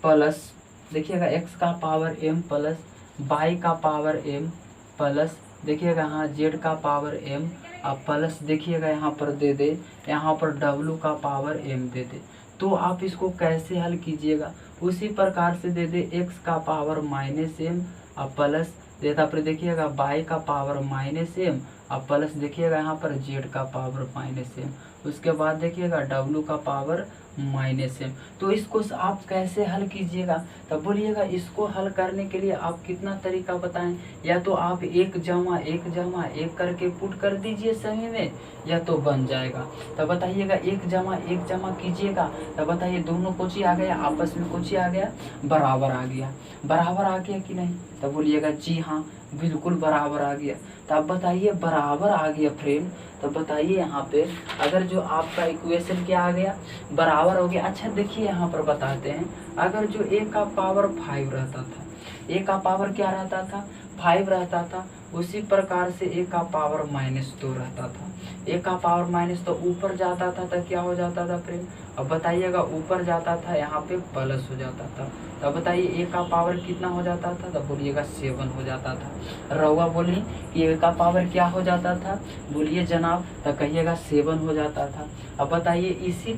प्लस देखिएगा x का पावर m प्लस y का पावर m प्लस देखिएगा यहाँ z का पावर m अब प्लस देखिएगा यहाँ पर दे दे, यहाँ पर w का पावर m दे दे। तो आप इसको कैसे हल कीजिएगा, उसी प्रकार से दे दे x का पावर -m अब प्लस देता पर देखिएगा y का पावर -m अब प्लस देखिएगा यहाँ पर z का पावर -m, उसके बाद देखिएगा w का पावर -m। तो इसको आप कैसे हल कीजिएगा, तब बोलिएगा इसको हल करने के लिए आप कितना तरीका बताएं, या तो आप 1 जमा 1 जमा 1 करके पुट कर दीजिए सही में, या तो बन जाएगा। तब बताइएगा 1 जमा 1 जमा कीजिएगा, तब बताइए दोनों कुछ ही आ गया, आपस में कुछ ही आ गया, बराबर आ गया। बराबर आ गया कि नहीं, तब बोलिएगा जी हाँ बिल्कुल बराबर आ गया। तब बताइए बराबर आ गया फ्रेंड, तब बताइए यहाँ पे अगर जो आपका इक्वेशन क्या आ गया, बराबर हो गया। अच्छा देखिए यहाँ पर बताते हैं, अगर जो a का पावर 5 रहता था, a का पावर क्या रहता था 5 रहता था, उसी प्रकार से a का पावर -2 रहता था। a का पावर माइनस तो ऊपर जाता था तो क्या हो जाता था फ्रेंड, अब बताइएगा ऊपर जाता था यहाँ पे प्लस हो जाता था। तब बताइए a का पावर कितना हो जाता था, तब बोलिएगा 7 हो जाता था। रहुआ बोली कि a का पावर क्या हो जाता था, बोलिए जनाब, तो कहिएगा 7 हो जाता था। अब बताइए इसी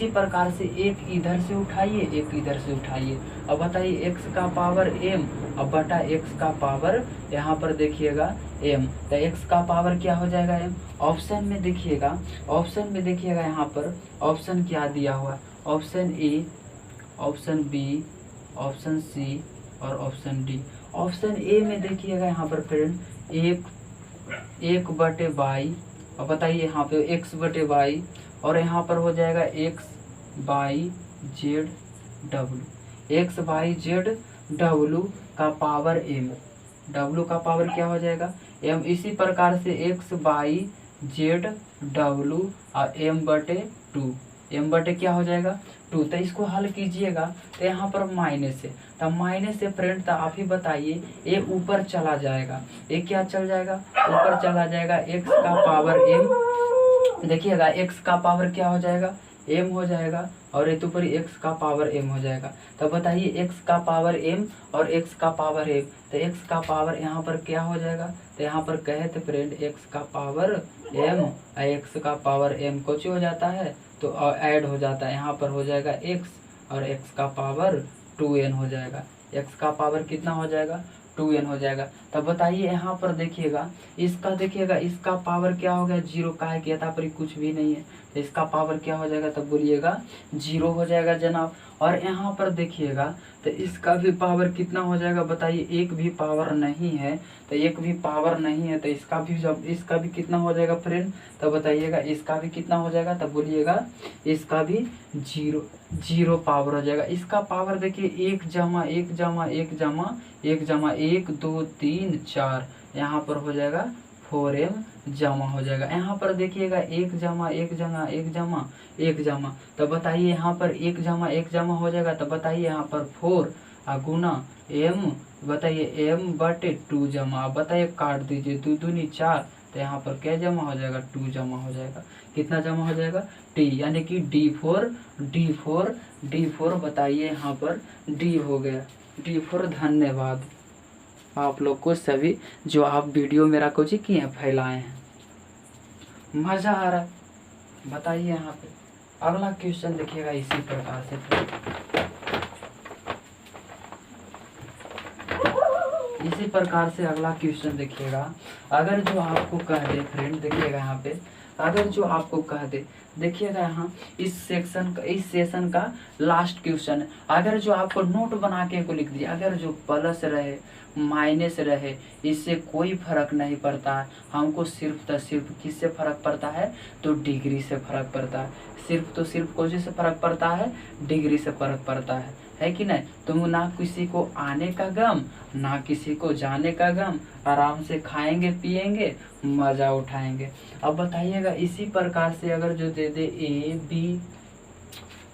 प्रकार से एक इधर से उठाइए, एक इधर से उठाइए। अब बताइए x का पावर m अब बटा x का पावर यहाँ पर देखिएगा m, तो x का पावर क्या हो जाएगा m। ऑप्शन में देखिएगा यहाँ पर ऑप्शन क्या दिया हुआ है, option A, option B, option C और ऑप्शन डी। ऑप्शन ए में देखिएगा यहाँ पर फ्रेंड 1/y, और बताइए यहाँ पे x/y, और यहाँ पर हो जाएगा x/z/w का पावर m, w का पावर क्या हो जाएगा m। इसी प्रकार से x/z/w और m/2, m/2 क्या हो जाएगा 2। तो इसको हल कीजिएगा तो यहाँ पर माइनस है, तब माइनस से फ्रेंड तो आप ही बताइए ये ऊपर चला जाएगा, ये क्या चल जाएगा ऊपर चला जाएगा, x का पावर m देखिएगा, x का पावर क्या हो जाएगा m हो जाएगा, और ये तो ऊपर x का पावर m हो जाएगा। तब बताइए x का पावर m और x का पावर m, तो x का पावर यहाँ पर क्या हो जाएगा, तो यहाँ पर कहे थे फ्रेंड x का पावर m और x का पावर m कुछ हो जाता है तो ऐड हो जाता है, यहाँ पर हो जाएगा x और x का पावर 2n हो जाएगा। x का पावर कितना हो जाएगा 2n हो जाएगा। तब बताइए यहाँ पर देखिएगा इसका पावर क्या हो गया 0, का है कि यहाँ पर कुछ भी नहीं है, तो इसका पावर क्या हो जाएगा, तब बोलिएगा 0 हो जाएगा जनाब। और यहाँ पर देखिएगा तो इसका भी पावर कितना हो जाएगा, बताइए एक भी पावर नहीं है, तो एक भी पावर नहीं है, तो इसका भी जब इसका भी कितना हो जाएगा फ्रेंड, तब बताइएगा इसका भी कितना हो जाएगा, तब बोलिएगा इसका भी 0 पावर हो जाएगा। इसका पावर देखिए 1 जमा 1 जमा 1 जमा 1 जमा 1 2 3 4, यहाँ पर हो जाएगा 4m जमा हो जाएगा। यहाँ पर देखिएगा 1 जमा 1 जमा 1 जमा 1 जमा, तब बताइए यहाँ पर 1 जमा 1 जमा हो जाएगा, तब बताइए यहाँ पर 4 गुना m, बताइए m/2 जमा, अब बताइए काट दीजिए 2 दूनी 4, तो यहाँ पर क्या जमा हो जाएगा 2 जमा हो जाएगा। कितना जमा हो जाएगा t, यानी कि d4 बताइए यहाँ पर d हो गया d4। धन्यवाद आप लोग को सभी जो आप वीडियो मेरा कुछ किए हैं फैलाए हैं, मज़ा आ रहा है। बताइए यहाँ पे अगला क्वेश्चन देखिएगा इसी प्रकार से, इसी प्रकार से अगला क्वेश्चन देखिएगा। अगर जो आपको कह दे फ्रेंड, देखिएगा यहाँ पे अगर जो आपको कह दे, देखिएगा यहाँ इस सेशन का लास्ट क्वेश्चन है। अगर जो आपको नोट बना के को लिख दिया, अगर जो प्लस रहे माइनस रहे इससे कोई फर्क नहीं पड़ता है, हमको सिर्फ किससे फर्क पड़ता है, तो डिग्री से फर्क पड़ता है। सिर्फ कौन से फर्क पड़ता है, डिग्री से फर्क पड़ता है कि नहीं। तुम ना किसी को आने का गम ना किसी को जाने का गम, आराम से खाएंगे पिएंगे मजा उठाएंगे। अब बताइएगा इसी प्रकार से अगर जो दे दे ए बी,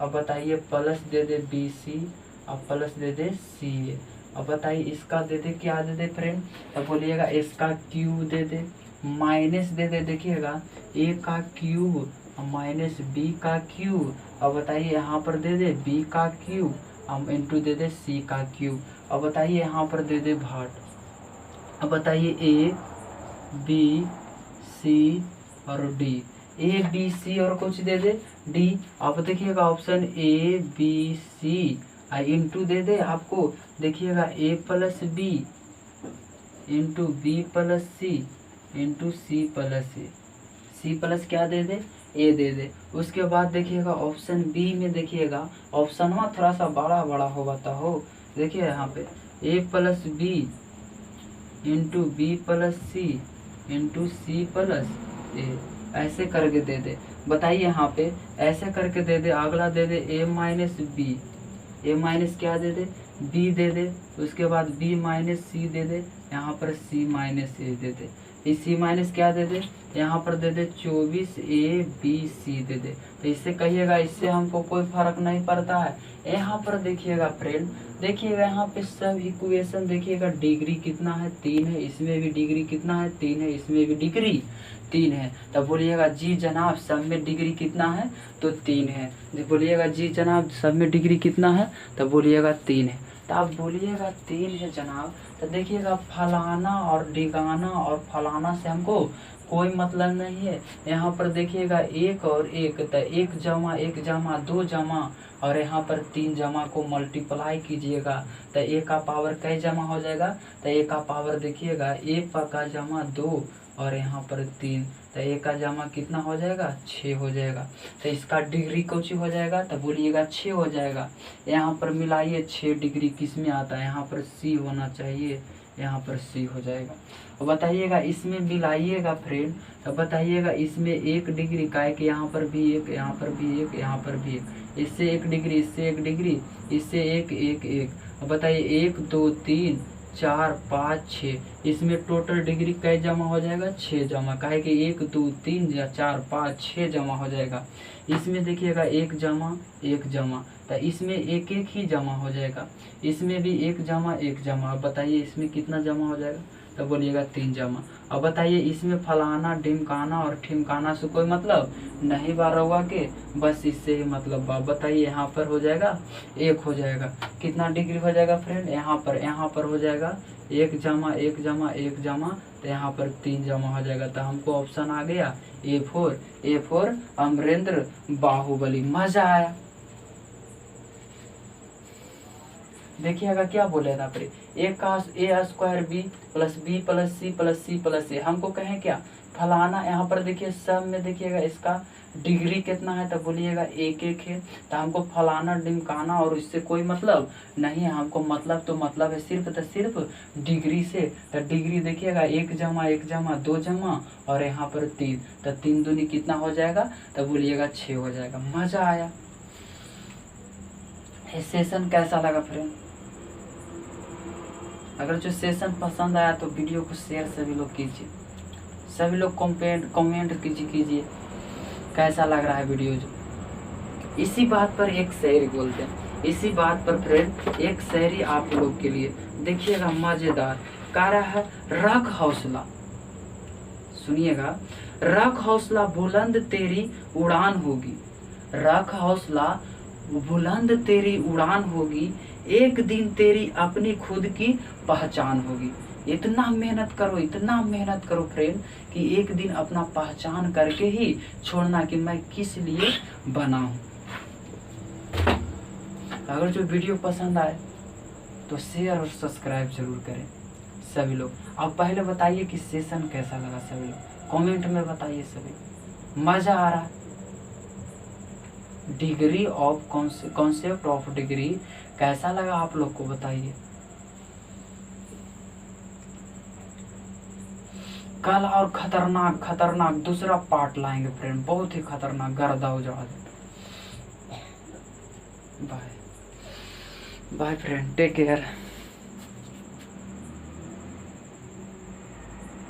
अब बताइए प्लस दे दे बी सी, अब plus they they C A, अब बताइए इसका दे दे क्या दे दे फ्रेंड, अब बोलिएगा इसका क्यूब दे दे, माइनस दे दे देखिएगा ए का क्यूब माइनस बी का क्यूब, अब बताइए यहाँ पर दे दे बी का क्यूब हम इंटू दे दे सी का क्यूब, अब बताइए यहाँ पर दे दे भाट, अब बताइए ए बी सी और डी, ए बी सी और कुछ दे दे डी। अब देखिएगा option A B C into दे दे आपको, देखिएगा A plus B into B plus C into C plus A, C plus क्या दे दे, ए दे दे। उसके बाद देखिएगा ऑप्शन बी में, देखिएगा ऑप्शन में थोड़ा सा बड़ा बड़ा होगा तो हो, देखिए यहाँ पे A plus B into B plus C into C plus A, ऐसे करके दे दे। बताइए यहाँ पे ऐसे करके दे दे। अगला दे दे ए माइनस बी, ए माइनस क्या दे दे, बी दे दे। उसके बाद बी माइनस सी दे दे, यहाँ पर सी माइनस ए दे दे। इस सी माइनस क्या दे दे, यहाँ पर दे दे 24 ए बी सी दे दे। तो इससे कहिएगा इससे हमको कोई फर्क नहीं पड़ता है। यहाँ पर देखिएगा फ्रेंड, देखिएगा यहाँ पे सब इक्वेशन देखिएगा, डिग्री कितना है 3 है, इसमें भी डिग्री कितना है 3 है, इसमें भी डिग्री 3 है। तब बोलिएगा जी जनाब सब में डिग्री कितना है, तो 3 है। जब बोलिएगा जी जनाब सब में डिग्री कितना है, तब बोलिएगा 3 है। तो आप बोलिएगा 3 है जनाब, तो देखिएगा फलाना और डिगाना और फलाना से हमको कोई मतलब नहीं है। यहाँ पर देखिएगा 1 और 1, तो 1 जमा 2 जमा और यहाँ पर 3 जमा को मल्टीप्लाई कीजिएगा तो ए का पावर कै जमा हो जाएगा, तो ए का पावर देखिएगा ए का जमा 2 और यहाँ पर 3, तो ए का जमा कितना हो जाएगा 6 हो जाएगा। तो इसका डिग्री कौन सी हो जाएगा, तो बोलिएगा 6 हो जाएगा। यहाँ पर मिलाइए 6 डिग्री किस में आता है, यहाँ पर सी होना चाहिए, यहाँ पर सी हो जाएगा। और बताइएगा इसमें मिलाइएगा फ्रेंड, तो बताइएगा इसमें 1 डिग्री का है कि यहाँ पर भी 1, यहाँ पर भी 1, यहाँ पर भी 1, इससे 1 डिग्री, इससे 1 डिग्री, इससे 1 1 1। बताइए 1 2 3 4 5 6, इसमें टोटल डिग्री कै जमा हो जाएगा 6 जमा, काहे कि 1 2 3 या 4 5 6 जमा हो जाएगा। इसमें देखिएगा 1 जमा 1 जमा, तो इसमें 1 1 ही जमा हो जाएगा, इसमें भी 1 जमा 1 जमा। अब बताइए इसमें कितना जमा हो जाएगा, तो बोलिएगा 3 जमा। अब बताइए इसमें फलाना ढिमकाना और ठिमकाना से कोई मतलब नहीं बा रहुआ के, बस इससे ही मतलब बा। बताइए यहाँ पर हो जाएगा 1 हो जाएगा, कितना डिग्री हो जाएगा फ्रेंड, यहाँ पर हो जाएगा 1 जमा 1 जमा 1 जमा, तो यहाँ पर 3 जमा हो जाएगा। तो हमको ऑप्शन आ गया A4 अमरेंद्र बाहुबली। मजा आया। देखिएगा क्या बोले था फिर, A square B plus C plus C plus A. हमको कहें क्या, फलाना यहाँ पर देखिए सब में देखिएगा इसका डिग्री कितना है, तो बोलिएगा 1 1 है। तो हमको फलाना ढिमकाना और इससे कोई मतलब नहीं है, हमको मतलब तो मतलब है सिर्फ डिग्री से। तो डिग्री देखिएगा 1 जमा 1 जमा 2 जमा और यहाँ पर 3, तो 3 दूनी कितना हो जाएगा, तो बोलिएगा 6 हो जाएगा। मजा आया। ये सेशन कैसा लगा फ्रेंड, अगर जो सेशन पसंद आया तो वीडियो को शेयर सभी लोग कीजिए, सभी लोग कमेंट कीजिए कैसा लग रहा है वीडियो। जो इसी बात पर एक शायरी बोलते हैं, इसी बात पर फ्रेंड एक शायरी आप लोग के लिए, देखिएगा मजेदार। कह रहा है रख हौसला, सुनिएगा, रख हौसला बुलंद तेरी उड़ान होगी, रख हौसला बुलंद तेरी उड़ान होगी, एक दिन तेरी अपनी खुद की पहचान होगी। इतना मेहनत करो फ्रेंड कि एक दिन अपना पहचान करके ही छोड़ना कि मैं किस लिए बना हूँ। अगर जो वीडियो पसंद आए तो शेयर और सब्सक्राइब जरूर करें सभी लोग। अब पहले बताइए कि सेशन कैसा लगा, सभी लोग कमेंट में बताइए। सभी मजा आ रहा है। Degree of concept of degree कैसा लगा आप लोग को बताइए। कल और खतरनाक दूसरा पार्ट लाएंगे फ्रेंड, बहुत ही खतरनाक, गर्दा हो जाओ। Bye bye friend, take care.